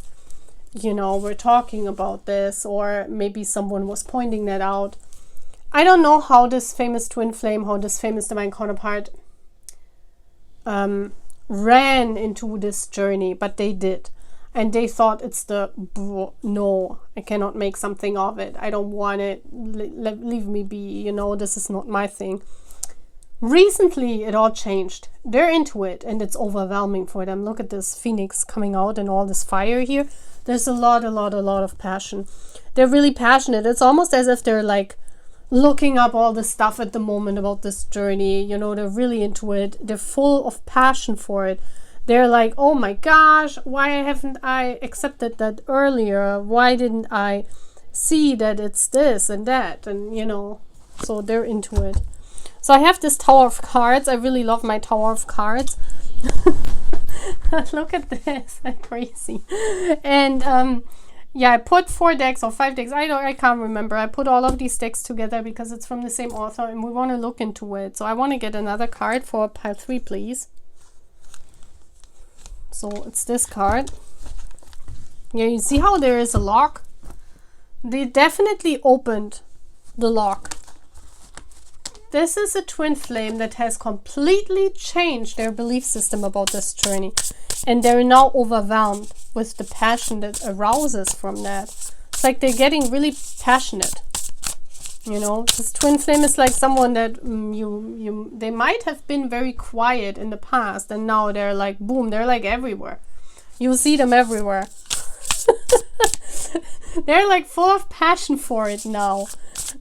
you know, we're talking about this, or maybe someone was pointing that out. I don't know how this famous twin flame, how this famous divine counterpart ran into this journey, but they did. And they thought it's no, I cannot make something of it. I don't want it. Leave me be. You know, this is not my thing. Recently, it all changed. They're into it, and it's overwhelming for them. Look at this phoenix coming out and all this fire here. There's a lot of passion. They're really passionate. It's almost as if they're like looking up all this stuff at the moment about this journey. You know, they're really into it. They're full of passion for it. They're like, oh my gosh, why haven't I accepted that earlier? Why didn't I see that it's this and that? And, you know, so they're into it. So I have this Tower of Cards. I really love my Tower of Cards. Look at this, that's crazy. And yeah, I put 4 decks or 5 decks. I can't remember. I put all of these decks together because it's from the same author and we want to look into it. So I want to get another card for pile 3, please. So it's this card. Yeah, you see how there is a lock? They definitely opened the lock. This is a twin flame that has completely changed their belief system about this journey. And they're now overwhelmed with the passion that arouses from that. It's like they're getting really passionate. You know, this twin flame is like someone that they might have been very quiet in the past, and now they're like, boom, they're like everywhere. You see them everywhere. They're like full of passion for it now.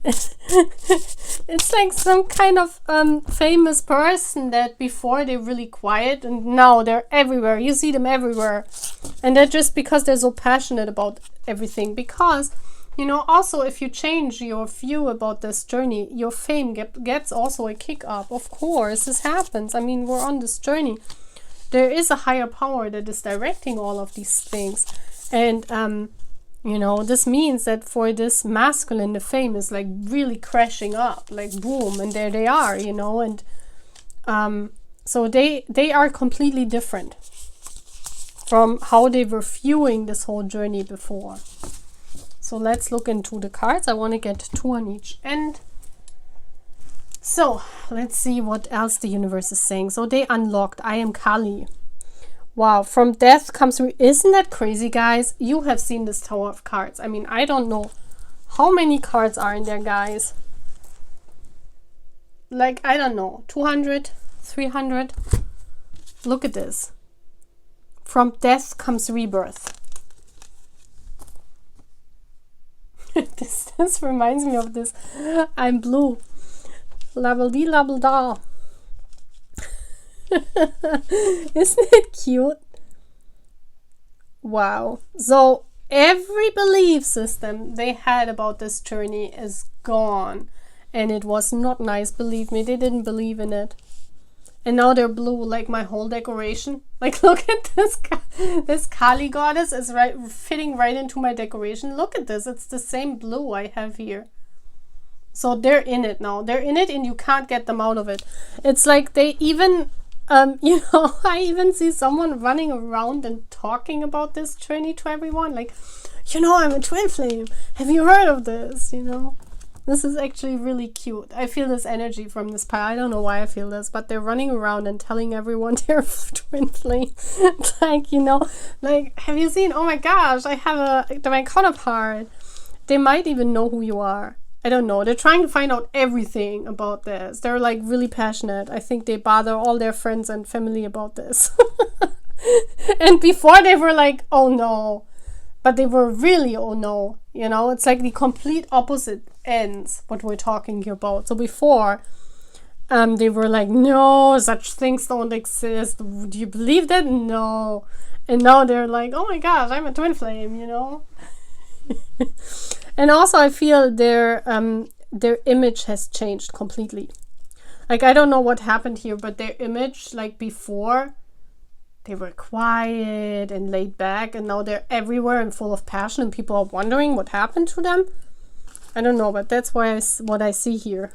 It's like some kind of famous person that before they're really quiet and now they're everywhere. You see them everywhere. And that's just because they're so passionate about everything. Because, you know, also if you change your view about this journey, your fame gets also a kick up. Of course, this happens. I mean, we're on this journey. There is a higher power that is directing all of these things. And you know, this means that for this masculine, the fame is like really crashing up, like boom, and there they are, you know. And so they are completely different from how they were viewing this whole journey before. So let's look into the cards. I want to get 2 on each end. So let's see what else the universe is saying. So they unlocked I am Kali. Wow, from death comes... Isn't that crazy, guys? You have seen this Tower of Cards. I mean, I don't know how many cards are in there, guys. Like, I don't know, 200, 300. Look at this. From death comes rebirth. This reminds me of this I'm blue. Label-dee, label-da. Isn't it cute? Wow. So every belief system they had about this journey is gone. And it was not nice, believe me. They didn't believe in it. And now they're blue, like my whole decoration. Like, look at this. This Kali goddess is fitting right into my decoration. Look at this. It's the same blue I have here. So they're in it now. They're in it and you can't get them out of it. It's like they even, you know, I even see someone running around and talking about this journey to everyone. Like, you know, I'm a twin flame. Have you heard of this? You know? This is actually really cute. I feel this energy from this pile. I don't know why I feel this, but they're running around and telling everyone they're twin flame. Like, you know, like, have you seen? Oh my gosh, I have my counterpart. They might even know who you are. I don't know. They're trying to find out everything about this. They're like really passionate. I think they bother all their friends and family about this. And before they were like, oh no. But they were really, oh no, you know, it's like the complete opposite ends what we're talking here about. So before, they were like, no, such things don't exist. Do you believe that? No. And now they're like, oh my gosh, I'm a twin flame, you know. And also I feel their image has changed completely. Like, I don't know what happened here, but their image, like before, they were quiet and laid back, and now they're everywhere and full of passion, and people are wondering what happened to them. I don't know, but that's what I see here.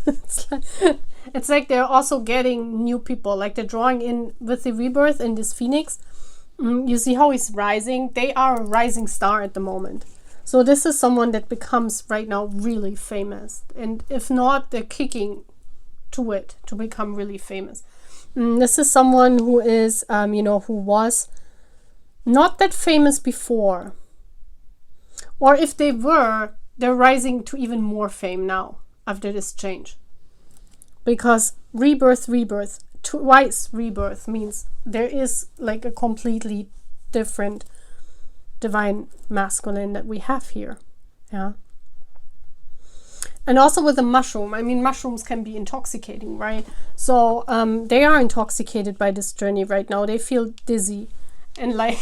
It's like they're also getting new people, like they're drawing in with the rebirth in this phoenix. You see how he's rising? They are a rising star at the moment. So this is someone that becomes right now really famous. And if not, they're kicking to it to become really famous. This is someone who is, you know, who was not that famous before. Or if they were, they're rising to even more fame now after this change. Because rebirth, twice rebirth means there is like a completely different divine masculine that we have here. Yeah. And also with the mushroom, I mean, mushrooms can be intoxicating, right? So they are intoxicated by this journey right now. They feel dizzy and like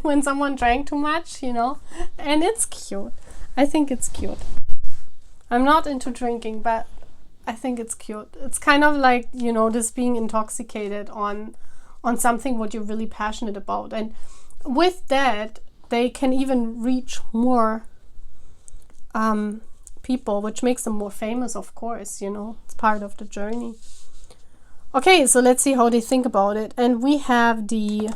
when someone drank too much, you know, and it's cute. I think it's cute. I'm not into drinking, but I think it's cute. It's kind of like, you know, this being intoxicated on something what you're really passionate about. And with that, they can even reach more people, which makes them more famous, of course, you know, it's part of the journey. Okay, so let's see how they think about it. And we have the,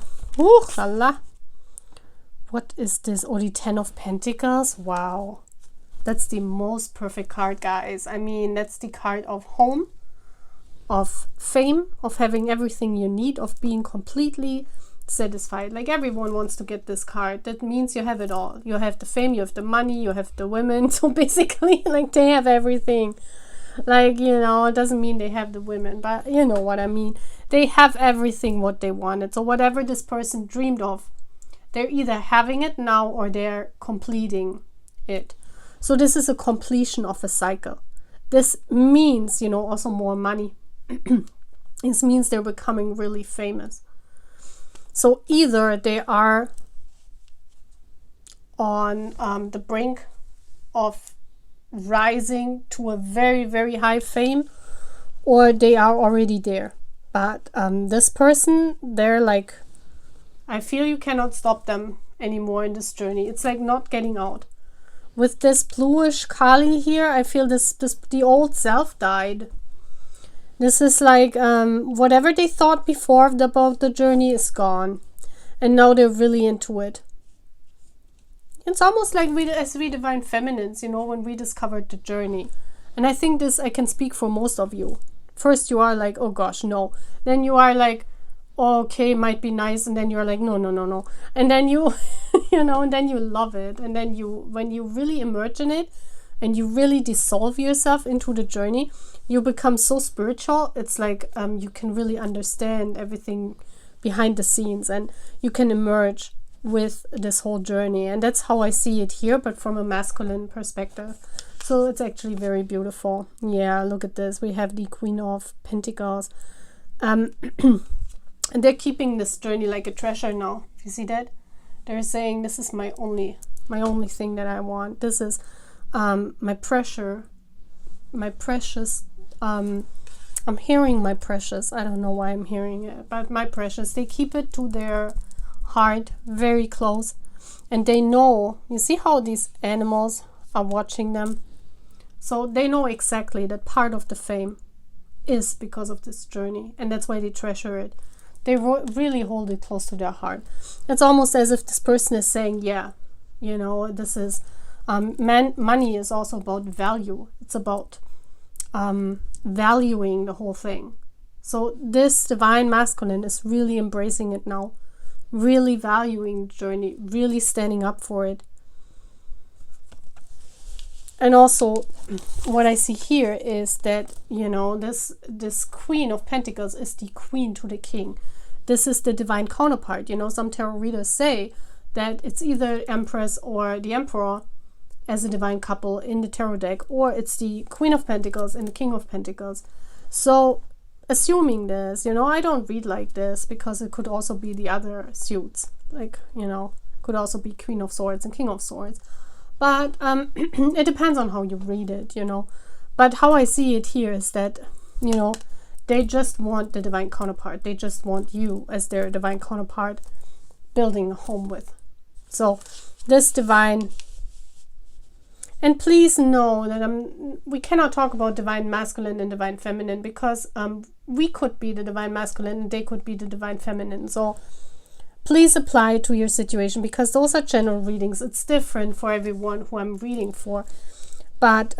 what is this? Oh, the 10 of Pentacles. Wow. That's the most perfect card, guys. I mean, that's the card of home, of fame, of having everything you need, of being completely satisfied. Like, everyone wants to get this card. That means you have it all. You have the fame, you have the money, you have the women. So basically, like, they have everything. Like, you know, it doesn't mean they have the women, but you know what I mean. They have everything what they wanted. So whatever this person dreamed of, they're either having it now or they're completing it. So this is a completion of a cycle. This means, you know, also more money. This means they're becoming really famous. So either they are on the brink of rising to a very, very high fame, or they are already there. But this person, they're like, I feel you cannot stop them anymore in this journey. It's like not getting out. With this bluish Kali here, I feel the old self died. This is like whatever they thought before about the journey is gone. And now they're really into it. It's almost like as we divine feminines, you know, when we discovered the journey. And I think this, I can speak for most of you. First you are like, oh gosh, no. Then you are like, oh, okay, might be nice. And then you're like, no. And then you, you know, and then you love it. And then when you really immerse in it and you really dissolve yourself into the journey, you become so spiritual. It's like you can really understand everything behind the scenes and you can emerge with this whole journey. And that's how I see it here, but from a masculine perspective. So it's actually very beautiful. Yeah, look at this. We have the Queen of Pentacles. And they're keeping this journey like a treasure now. You see that? They're saying, this is my only thing that I want. This is my precious, I'm hearing my precious. I don't know why I'm hearing it, but my precious. They keep it to their heart, very close. And they know, you see how these animals are watching them? So they know exactly that part of the fame is because of this journey. And that's why they treasure it. They really hold it close to their heart. It's almost as if this person is saying, yeah, you know, this is, money is also about value. It's about valuing the whole thing. So this divine masculine is really embracing it now, really valuing the journey, really standing up for it. And also what I see here is that, you know, this Queen of Pentacles is the queen to the king. This is the divine counterpart. You know, some tarot readers say that it's either Empress or the Emperor as a divine couple in the tarot deck, or it's the Queen of Pentacles and the King of Pentacles. So assuming this, you know, I don't read like this because it could also be the other suits, like, you know, could also be Queen of Swords and King of Swords. But it depends on how you read it, you know. But how I see it here is that, you know, they just want the divine counterpart. They just want you as their divine counterpart, building a home with. So this divine, and please know that we cannot talk about divine masculine and divine feminine, because we could be the divine masculine and they could be the divine feminine. So please apply to your situation, because those are general readings. It's different for everyone who I'm reading for. But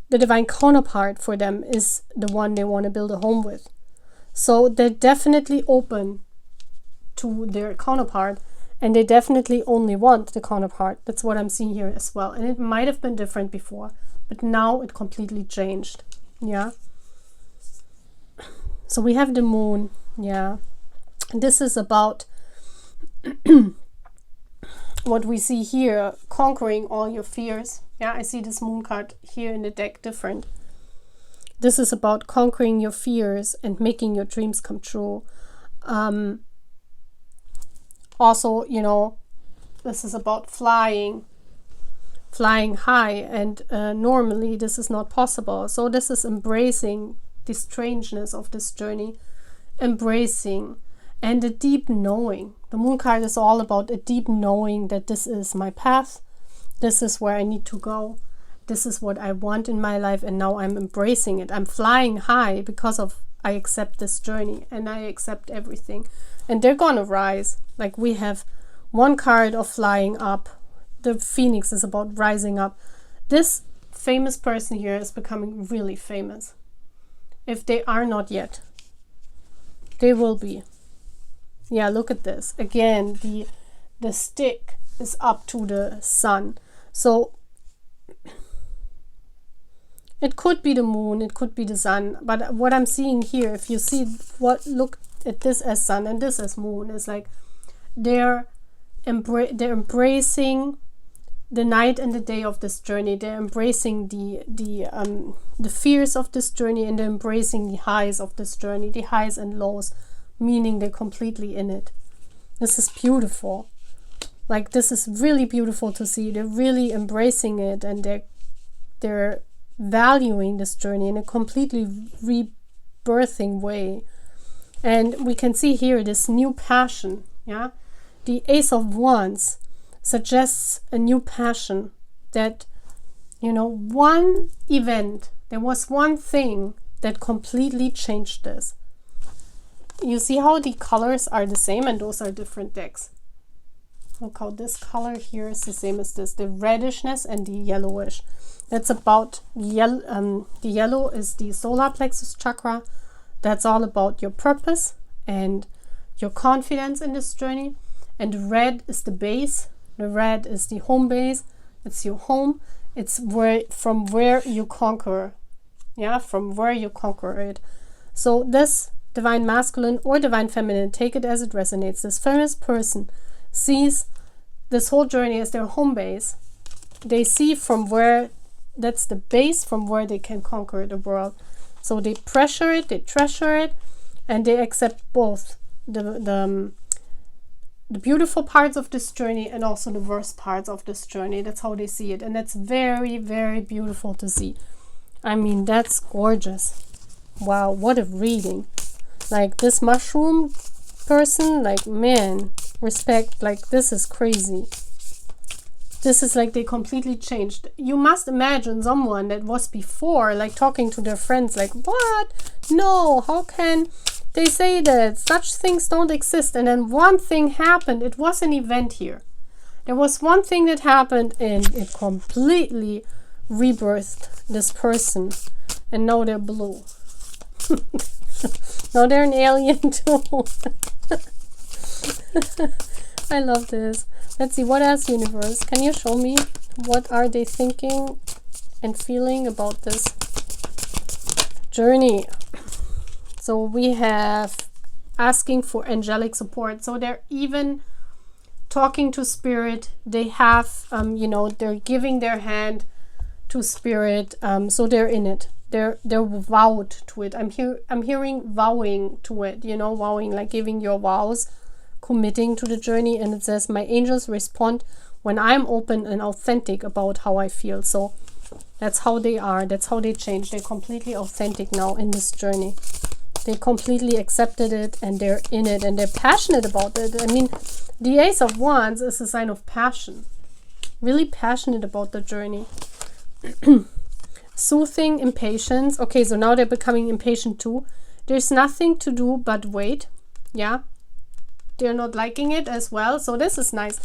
the divine counterpart for them is the one they want to build a home with. So they're definitely open to their counterpart, and they definitely only want the counterpart. That's what I'm seeing here as well. And it might have been different before, but now it completely changed. Yeah. So we have the moon. Yeah. And this is about what we see here, conquering all your fears. Yeah, I see this moon card here in the deck different. This is about conquering your fears and making your dreams come true. Also, you know, this is about flying high, and normally this is not possible. So this is embracing the strangeness of this journey, embracing, and a deep knowing. The moon card is all about a deep knowing that this is my path, this is where I need to go, this is what I want in my life, and now I'm embracing it. I'm flying high because of I accept this journey and I accept everything. And they're gonna rise. Like, we have one card of flying up. The Phoenix is about rising up. This famous person here is becoming really famous. If they are not yet, they will be. Yeah, look at this. Again, the stick is up to the sun. So it could be the moon, it could be the sun. But what I'm seeing here, if you see look at this as sun and this as moon, is like they're embracing the night and the day of this journey. They're embracing the fears of this journey, and they're embracing the highs of this journey, the highs and lows, meaning they're completely in it. This is beautiful. Like, this is really beautiful to see. They're really embracing it, and they're valuing this journey in a completely rebirthing way. And we can see here this new passion. Yeah, the Ace of Wands suggests a new passion, that, you know, one event, there was one thing that completely changed this. You see how the colors are the same, and those are different decks. Look how this color here is the same as this, the reddishness and the yellowish. That's about the yellow is the solar plexus chakra. That's all about your purpose and your confidence in this journey. And the red is the base. The red is the home base. It's your home. It's from where you conquer. Yeah, from where you conquer it. So this divine masculine or divine feminine, take it as it resonates. This famous person sees this whole journey as their home base. They see from where that's the base from where they can conquer the world. So they pressure it, they treasure it, and they accept both the beautiful parts of this journey and also the worst parts of this journey. That's how they see it, and that's very, very beautiful to see. I mean, that's gorgeous. Wow, what a reading. Like this mushroom person, like, man, respect. Like, this is crazy. This is like they completely changed. You must imagine someone that was before, like, talking to their friends, like, what? No, how can they say that? Such things don't exist. And then one thing happened. It was an event here. There was one thing that happened and it completely rebirthed this person. And now they're blue. Now they're an alien too. I love this. Let's see, what else, universe? Can you show me what are they thinking and feeling about this journey? So we have asking for angelic support. So they're even talking to spirit. They have, you know, they're giving their hand to spirit. So they're in it. They're vowed to it. I'm hearing vowing to it. You know, vowing, like giving your vows, committing to the journey. And it says, my angels respond when I'm open and authentic about how I feel. So that's how they are. That's how they change. They're completely authentic now in this journey. They completely accepted it and they're in it and they're passionate about it. I mean, the Ace of Wands is a sign of passion. Really passionate about the journey. Soothing impatience. Okay, so now they're becoming impatient too. There's nothing to do but wait. Yeah. They're not liking it as well. So this is nice.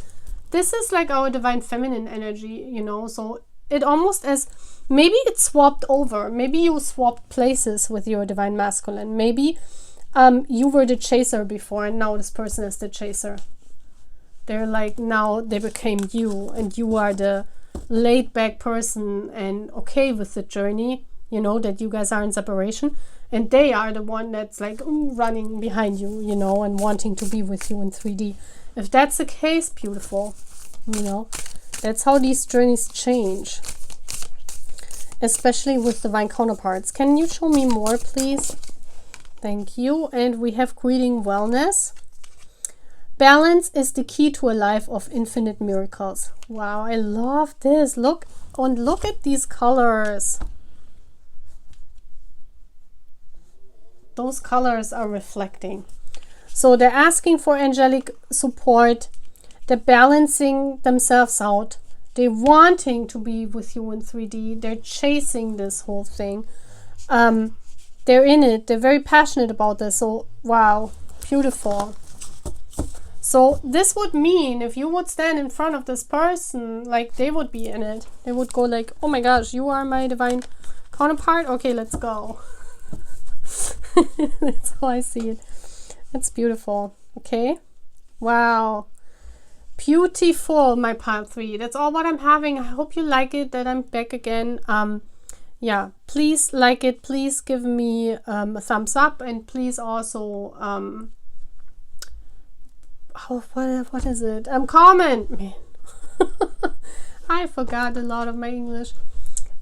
This is like our divine feminine energy, you know. So it almost as maybe it swapped over. Maybe you swapped places with your divine masculine. Maybe you were the chaser before and now this person is the chaser. They're like, now they became you and you are the laid back person and okay with the journey, you know, that you guys are in separation, and they are the one that's like running behind you, you know, and wanting to be with you in 3D. If that's the case, beautiful, you know, that's how these journeys change, especially with divine counterparts. Can you show me more, please? Thank you. And we have greeting wellness. Balance is the key to a life of infinite miracles. Wow, I love this. Look at these colors. Those colors are reflecting. So they're asking for angelic support. They're balancing themselves out. They're wanting to be with you in 3D. They're chasing this whole thing. They're in it. They're very passionate about this. So, wow, beautiful. So this would mean if you would stand in front of this person, like they would be in it. They would go like, oh my gosh, you are my divine counterpart? Okay, let's go. That's how I see it. That's beautiful. Okay. Wow. Beautiful, my part 3. That's all what I'm having. I hope you like it, that I'm back again. Yeah, please like it. Please give me a thumbs up, and please also what is it? Comment, man. I forgot a lot of my English,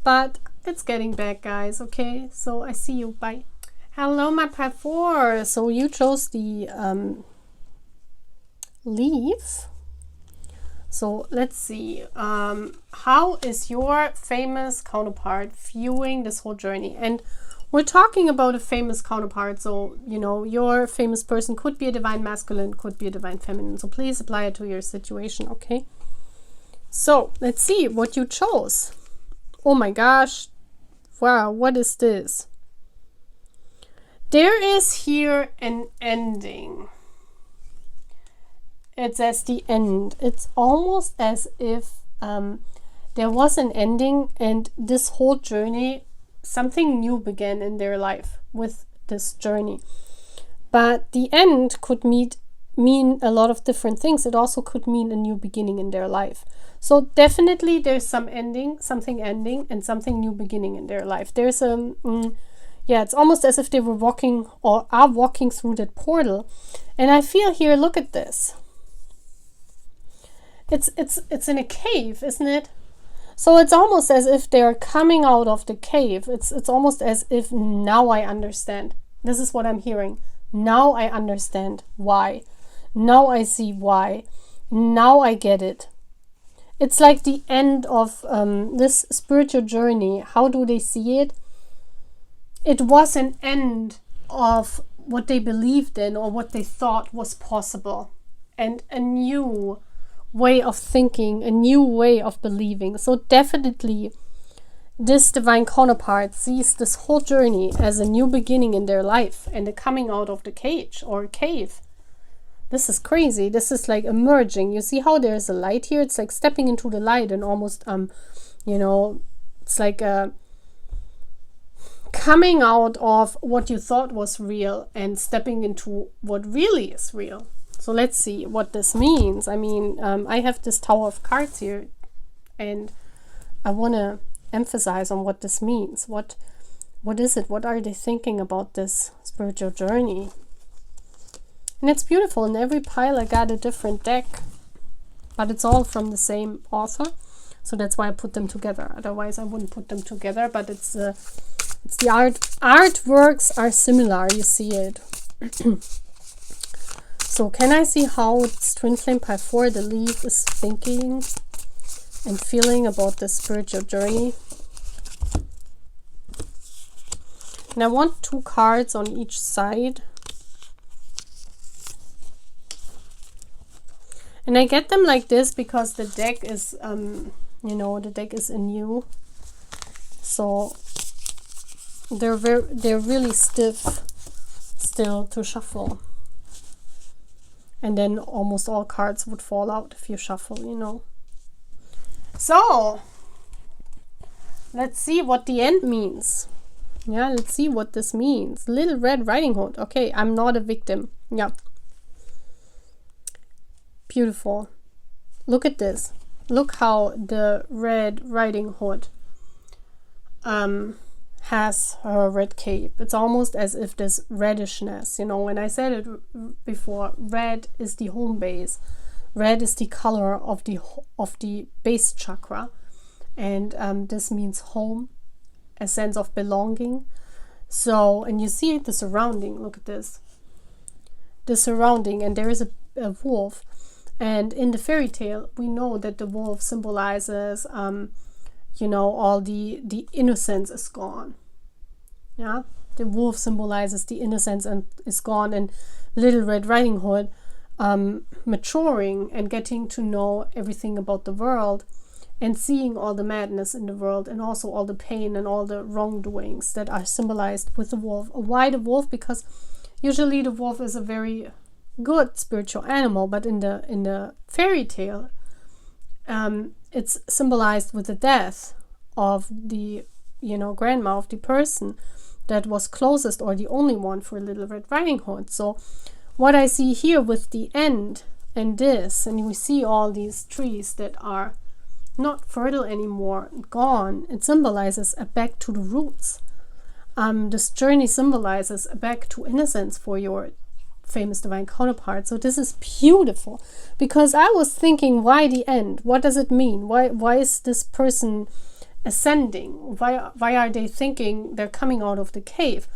but it's getting back, guys. Okay, so I see you. Bye. Hello, my part 4. So you chose the leaf. So let's see. How is your famous counterpart viewing this whole journey? And we're talking about a famous counterpart, so, you know, your famous person could be a divine masculine, could be a divine feminine. So please apply it to your situation, okay? So let's see what you chose. Oh my gosh. Wow, what is this? There is here an ending. It says the end. It's almost as if there was an ending and this whole journey, something new began in their life with this journey. But the end could mean a lot of different things. It also could mean a new beginning in their life. So definitely there's some ending, something ending, and something new beginning in their life. There's a yeah, it's almost as if they were walking or are walking through that portal. And I feel here, look at this. It's in a cave, isn't it? So it's almost as if they're coming out of the cave. It's almost as if now I understand. This is what I'm hearing. Now I understand why. Now I see why. Now I get it. It's like the end of this spiritual journey. How do they see it? It was an end of what they believed in or what they thought was possible. And a new way of thinking, a new way of believing. So definitely this divine counterpart sees this whole journey as a new beginning in their life and a coming out of the cage or cave. This is crazy. This is like emerging. You see how there's a light here? It's like stepping into the light and almost, it's like coming out of what you thought was real and stepping into what really is real. So let's see what this means. I mean, I have this Tower of Cards here, and I want to emphasize on what this means. What is it? What are they thinking about this spiritual journey? And it's beautiful. In every pile I got a different deck, but it's all from the same author. So that's why I put them together. Otherwise I wouldn't put them together, but it's the artworks are similar. You see it. So can I see how it's Twinflame pile 4, the leaf, is thinking and feeling about this spiritual journey? And I want 2 cards on each side. And I get them like this because the deck is, the deck is anew. So they're really stiff still to shuffle. And then almost all cards would fall out if you shuffle, So let's see what the end means. Yeah, let's see what this means. Little Red Riding Hood. Okay, I'm not a victim. Yeah. Beautiful. Look at this. Look how the Red Riding Hood has her red cape. It's almost as if this reddishness, when I said it before, red is the home base. Red is the color of the base chakra. And this means home, a sense of belonging. So, and you see the surrounding. Look at this. The surrounding, and there is a wolf. And in the fairy tale, we know that the wolf symbolizes, all the innocence is gone. Yeah, the wolf symbolizes the innocence and is gone. And Little Red Riding Hood, maturing and getting to know everything about the world and seeing all the madness in the world and also all the pain and all the wrongdoings that are symbolized with the wolf. Why the wolf? Because usually the wolf is a very good spiritual animal, but in the fairy tale it's symbolized with the death of the grandma of the person that was closest or the only one for Little Red Riding Hood. So what I see here with the end and this, and we see all these trees that are not fertile anymore, gone, it symbolizes a back to the roots. This journey symbolizes a back to innocence for your famous divine counterpart. So this is beautiful, because I was thinking, why the end? What does it mean? Why is this person ascending? Why are they thinking they're coming out of the cave?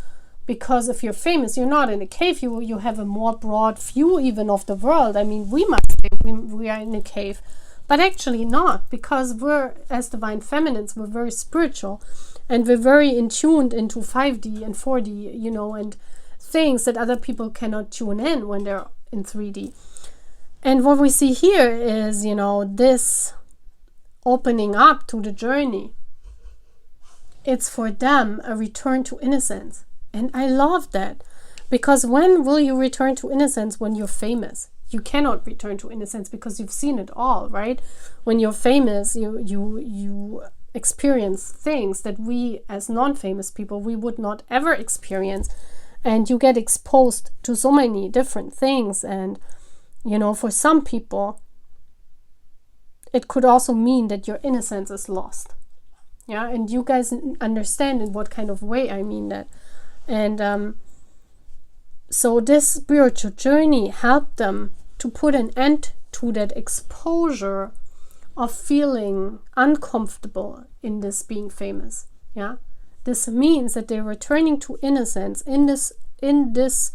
Because if you're famous, you're not in a cave. You have a more broad view even of the world. I mean, we might think we are in a cave, but actually not, because we're, as divine feminines, we're very spiritual, and we're very in tuned into 5D and 4D, and things that other people cannot tune in when they're in 3D. And what we see here is, this opening up to the journey. It's for them a return to innocence. And I love that, because when will you return to innocence? When you're famous. You cannot return to innocence because you've seen it all, right? When you're famous, you experience things that we as non-famous people, we would not ever experience. And you get exposed to so many different things. And, for some people, it could also mean that your innocence is lost. Yeah, and you guys understand in what kind of way I mean that. And so this spiritual journey helped them to put an end to that exposure of feeling uncomfortable in this being famous. Yeah, this means that they're returning to innocence in this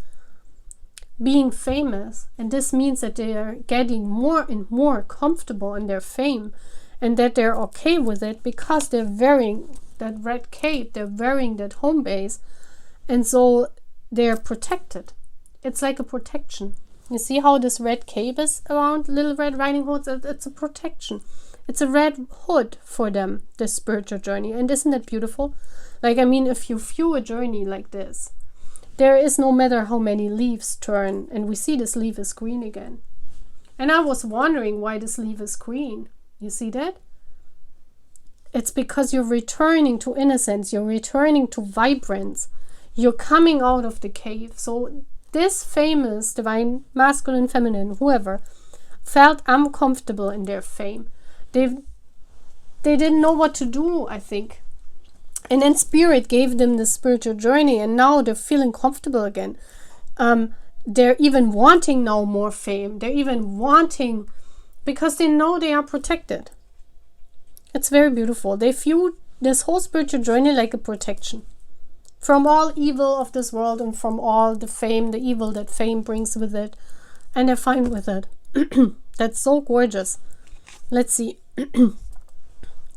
being famous, and this means that they are getting more and more comfortable in their fame, and that they're okay with it because they're wearing that red cape, they're wearing that home base, and so they're protected. It's like a protection. You see how this red cape is around Little Red Riding Hood? It's a protection. It's a red hood for them, this spiritual journey. And isn't that beautiful? Like, I mean, if you view a journey like this, there is, no matter how many leaves turn, and we see this leaf is green again. And I was wondering why this leaf is green. You see that? It's because you're returning to innocence. You're returning to vibrance. You're coming out of the cave. So this famous divine masculine, feminine, whoever, felt uncomfortable in their fame. They didn't know what to do, I think. And then Spirit gave them the spiritual journey, and now they're feeling comfortable again. They're even wanting now more fame. They're even wanting, because they know they are protected. It's very beautiful. They view this whole spiritual journey like a protection from all evil of this world and from all the fame, the evil that fame brings with it. And they're fine with it. That's so gorgeous. Let's see.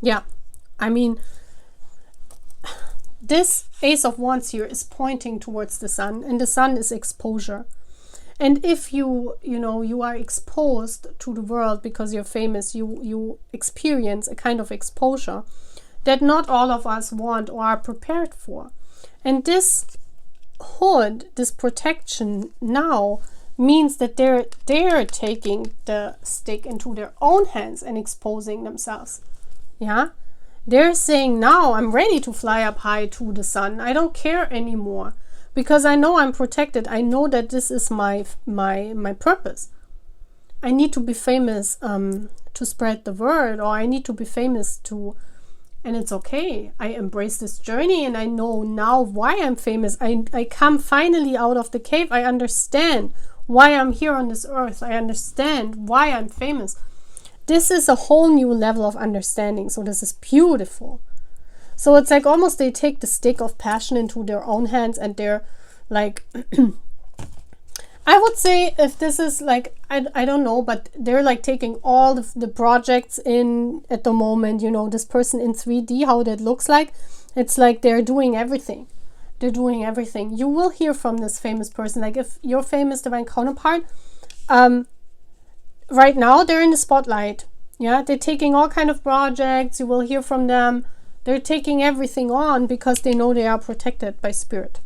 Yeah, I mean, this Ace of Wands here is pointing towards the sun, and the sun is exposure. And if you are exposed to the world because you're famous, you experience a kind of exposure that not all of us want or are prepared for. And this hood, this protection now means that they're taking the stick into their own hands and exposing themselves. Yeah, they're saying, now I'm ready to fly up high to the sun. I don't care anymore because I know I'm protected. I know that this is my purpose. I need to be famous to spread the word, or I need to be famous to, and it's okay. I embrace this journey, and I know now why I'm famous. I come finally out of the cave. I understand why I'm here on this earth. I understand why I'm famous. This is a whole new level of understanding. So this is beautiful. So it's like almost they take the stick of passion into their own hands, and they're like, I would say, if this is like, I don't know, but they're like taking all the projects in at the moment, this person in 3D, how that looks like. It's like they're doing everything. They're doing everything. You will hear from this famous person. Like if your famous divine counterpart, right now they're in the spotlight. Yeah, they're taking all kind of projects. You will hear from them. They're taking everything on because they know they are protected by Spirit.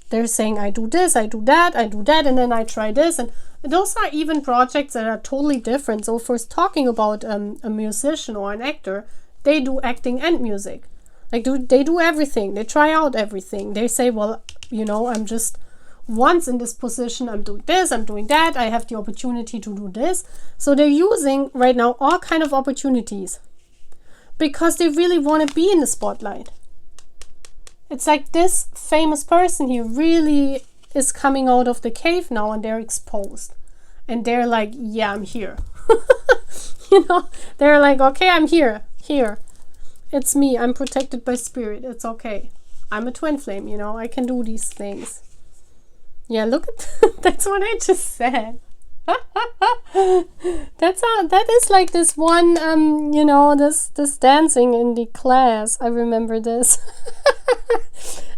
They're saying, I do this, I do that, and then I try this. And those are even projects that are totally different. So if we're talking about a musician or an actor, they do acting and music. Like they do everything. They try out everything. They say, well, I'm just once in this position, I'm doing this, I'm doing that, I have the opportunity to do this. So they're using right now all kind of opportunities because they really want to be in the spotlight. It's like this famous person here really is coming out of the cave now, and they're exposed. And they're like, yeah, I'm here. They're like, okay, I'm here. It's me. I'm protected by Spirit. It's okay. I'm a twin flame, I can do these things. Yeah, look at that's what I just said. That is like this one, this dancing in the class. I remember this.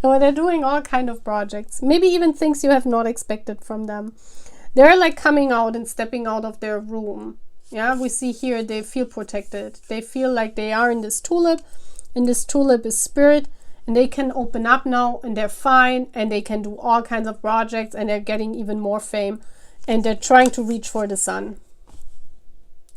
And they're doing all kind of projects, maybe even things you have not expected from them. They're like coming out and stepping out of their room. Yeah, we see here they feel protected. They feel like they are in this tulip, and this tulip is Spirit, and they can open up now, and they're fine, and they can do all kinds of projects, and they're getting even more fame, and they're trying to reach for the sun.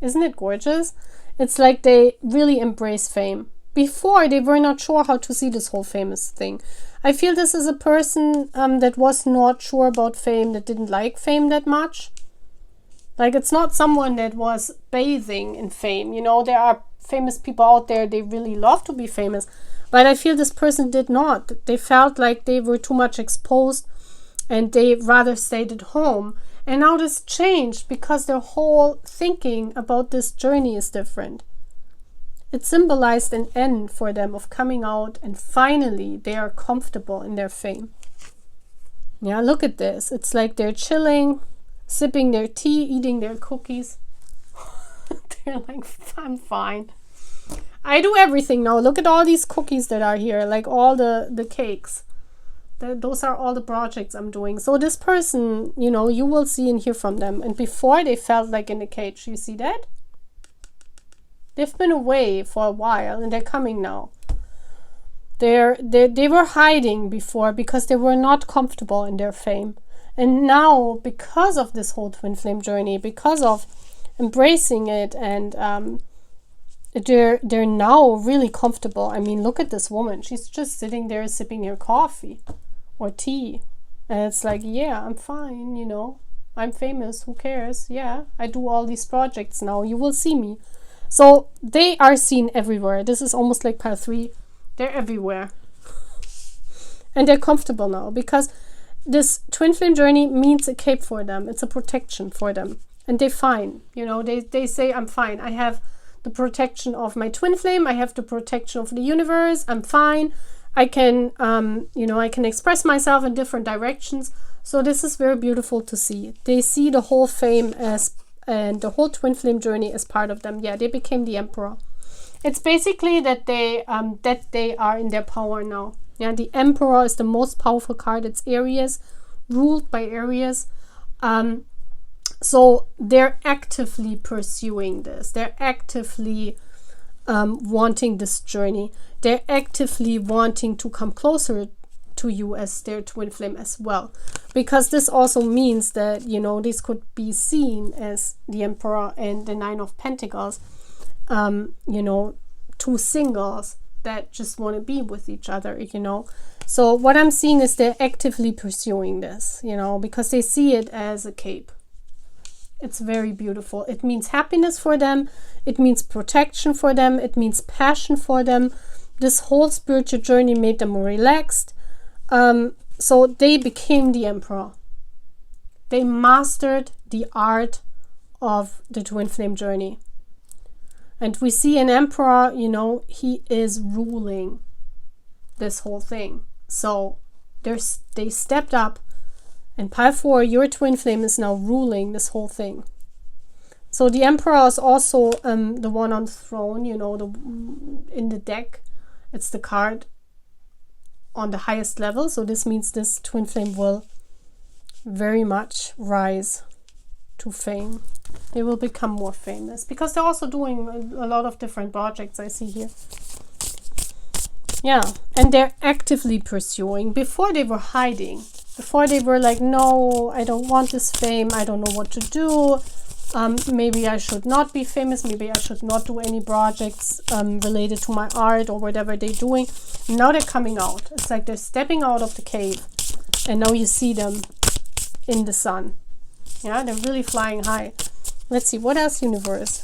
Isn't it gorgeous? It's like they really embrace fame. Before, they were not sure how to see this whole famous thing. I feel this is a person that was not sure about fame, that didn't like fame that much. Like, it's not someone that was bathing in fame. There are famous people out there, they really love to be famous. But I feel this person did not. They felt like they were too much exposed, and they rather stayed at home. And now this changed because their whole thinking about this journey is different. It symbolized an end for them of coming out, and finally they are comfortable in their fame. Yeah, look at this. It's like they're chilling, sipping their tea, eating their cookies. They're like, I'm fine. I do everything now. Look at all these cookies that are here, like all the cakes. Those are all the projects I'm doing. So this person, you know, you will see and hear from them. And before they felt like in a cage. You see that? They've been away for a while and they're coming now. They were hiding before because they were not comfortable in their fame. And now, because of this whole twin flame journey, because of embracing it, and they're now really comfortable. I mean, look at this woman. She's just sitting there sipping her coffee or tea. And it's like, yeah, I'm fine, you know. I'm famous. Who cares? Yeah, I do all these projects now. You will see me. So they are seen everywhere. This is almost like pile 3. They're everywhere. And they're comfortable now because this twin flame journey means a cape for them. It's a protection for them. And they're fine. You know, they say, I'm fine. I have the protection of my twin flame. I have the protection of the universe. I'm fine. I can, you know, I can express myself in different directions. So this is very beautiful to see. They see the whole fame as, and the whole twin flame journey as part of them. Yeah, they became the emperor. It's basically that they are in their power now. Yeah, the emperor is the most powerful card. It's Aries, ruled by Aries. So they're actively pursuing this. They're actively wanting this journey. They're actively wanting to come closer to you as their twin flame as well. Because this also means that, you know, this could be seen as the Emperor and the Nine of Pentacles. You know, two singles that just want to be with each other, you know. So what I'm seeing is they're actively pursuing this, you know, because they see it as a cape. It's very beautiful. It means happiness for them. It means protection for them. It means passion for them. This whole spiritual journey made them relaxed. So they became the emperor. They mastered the art of the twin flame journey. And we see an emperor, you know, he is ruling this whole thing. So they stepped up. And pile 4, your twin flame is now ruling this whole thing. So the emperor is also the one on the throne, you know, in the deck. It's the card on the highest level. So this means this twin flame will very much rise to fame. They will become more famous because they're also doing a lot of different projects I see here. Yeah, and they're actively pursuing. Before they were hiding. Before they were like, no, I don't want this fame. I don't know what to do. Maybe I should not be famous. Maybe I should not do any projects related to my art or whatever they're doing. Now they're coming out. It's like they're stepping out of the cave. And now you see them in the sun. Yeah, they're really flying high. Let's see, what else, universe?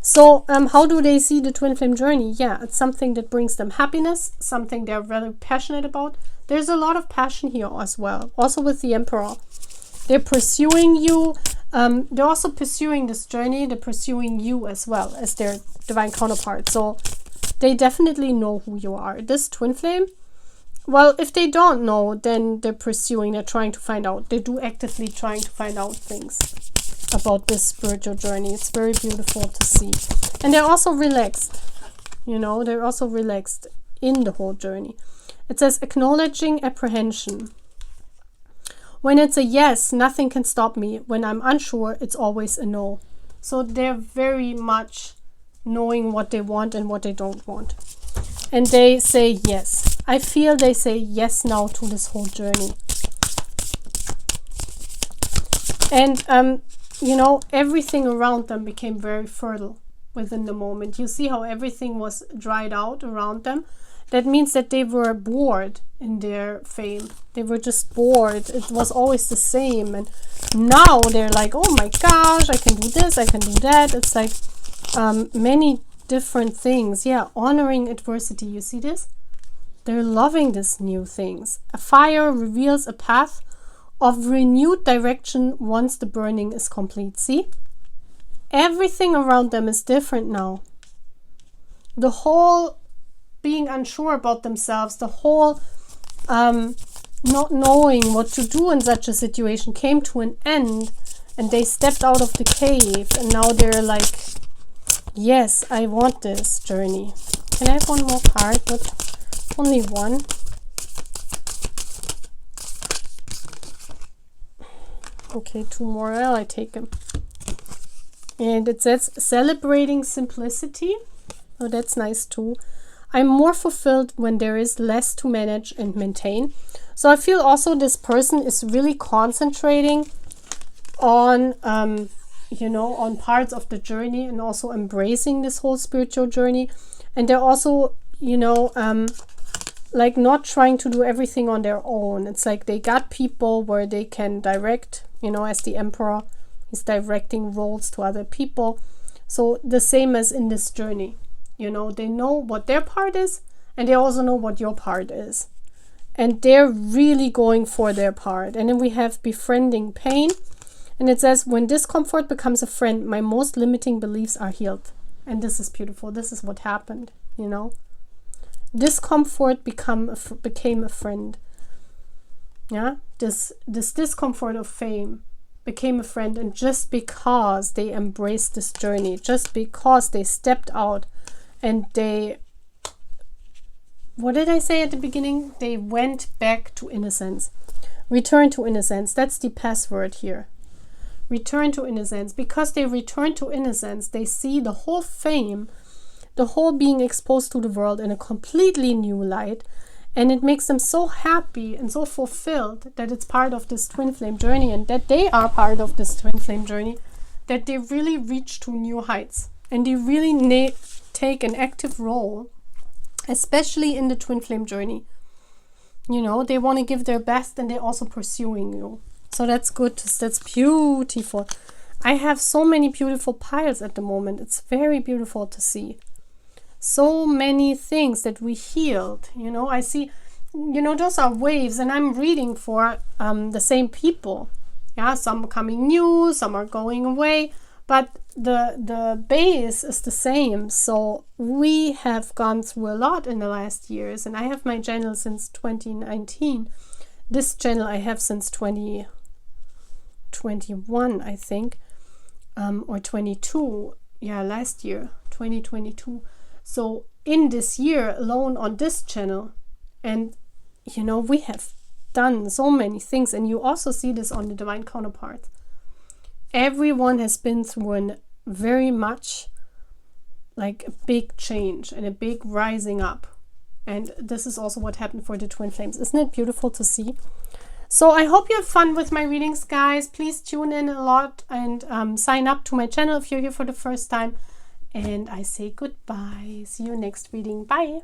So how do they see the twin flame journey? Yeah, it's something that brings them happiness, something they're very passionate about. There's a lot of passion here as well. Also with the emperor. They're pursuing you. They're also pursuing this journey. They're pursuing you as well as their divine counterpart. So they definitely know who you are. This twin flame, well, if they don't know, then they're pursuing. They're trying to find out. They do actively trying to find out things about this spiritual journey. It's very beautiful to see. And they're also relaxed. You know, they're also relaxed in the whole journey. It says acknowledging apprehension. When it's a yes, nothing can stop me. When I'm unsure, it's always a no. So they're very much knowing what they want and what they don't want. And they say yes. I feel they say yes now to this whole journey. And, you know, everything around them became very fertile within the moment. You see how everything was dried out around them? That means that they were bored in their fame. They were just bored. It was always the same. And now they're like, oh my gosh, I can do this, I can do that. It's like many different things. Yeah, honoring adversity. You see this? They're loving these new things. A fire reveals a path of renewed direction once the burning is complete. See? Everything around them is different now. The whole being unsure about themselves, the whole not knowing what to do in such a situation came to an end, and they stepped out of the cave, and now they're like, yes, I want this journey. Can I have one more card? But only one. Okay, two more. Well, I take them. And it says celebrating simplicity. Oh, that's nice too. I'm more fulfilled when there is less to manage and maintain. So I feel also this person is really concentrating on, on parts of the journey, and also embracing this whole spiritual journey. And they're also, like not trying to do everything on their own. It's like they got people where they can direct, as the emperor is directing roles to other people. So the same as in this journey, they know what their part is, and they also know what your part is. And they're really going for their part. And then we have befriending pain. And it says, when discomfort becomes a friend, my most limiting beliefs are healed. And this is beautiful. This is what happened, Discomfort became a friend. Yeah, this discomfort of fame became a friend, and just because they embraced this journey, just because they stepped out, and they, what did I say at the beginning? They went back to innocence. Return to innocence. That's the password here. Return to innocence. Because they return to innocence, they see the whole fame, the whole being exposed to the world in a completely new light. And it makes them so happy and so fulfilled that it's part of this twin flame journey, and that they are part of this twin flame journey, that they really reach to new heights. And they really take an active role, especially in the twin flame journey. They want to give their best, and they're also pursuing you. So that's good. That's beautiful. I have so many beautiful piles at the moment. It's very beautiful to see. So many things that we healed. I see, those are waves, and I'm reading for the same people. Yeah, some are coming new, some are going away, but the base is the same. So we have gone through a lot in the last years, and I have my channel since 2019. This channel I have since 2021, I think, or 22. Yeah, last year, 2022. So in this year alone on this channel, and we have done so many things, and you also see this on the divine counterpart. Everyone has been through a very much like a big change and a big rising up. And this is also what happened for the twin flames. Isn't it beautiful to see? So I hope you have fun with my readings, guys. Please tune in a lot and sign up to my channel if you're here for the first time. And I say goodbye. See you next reading. Bye.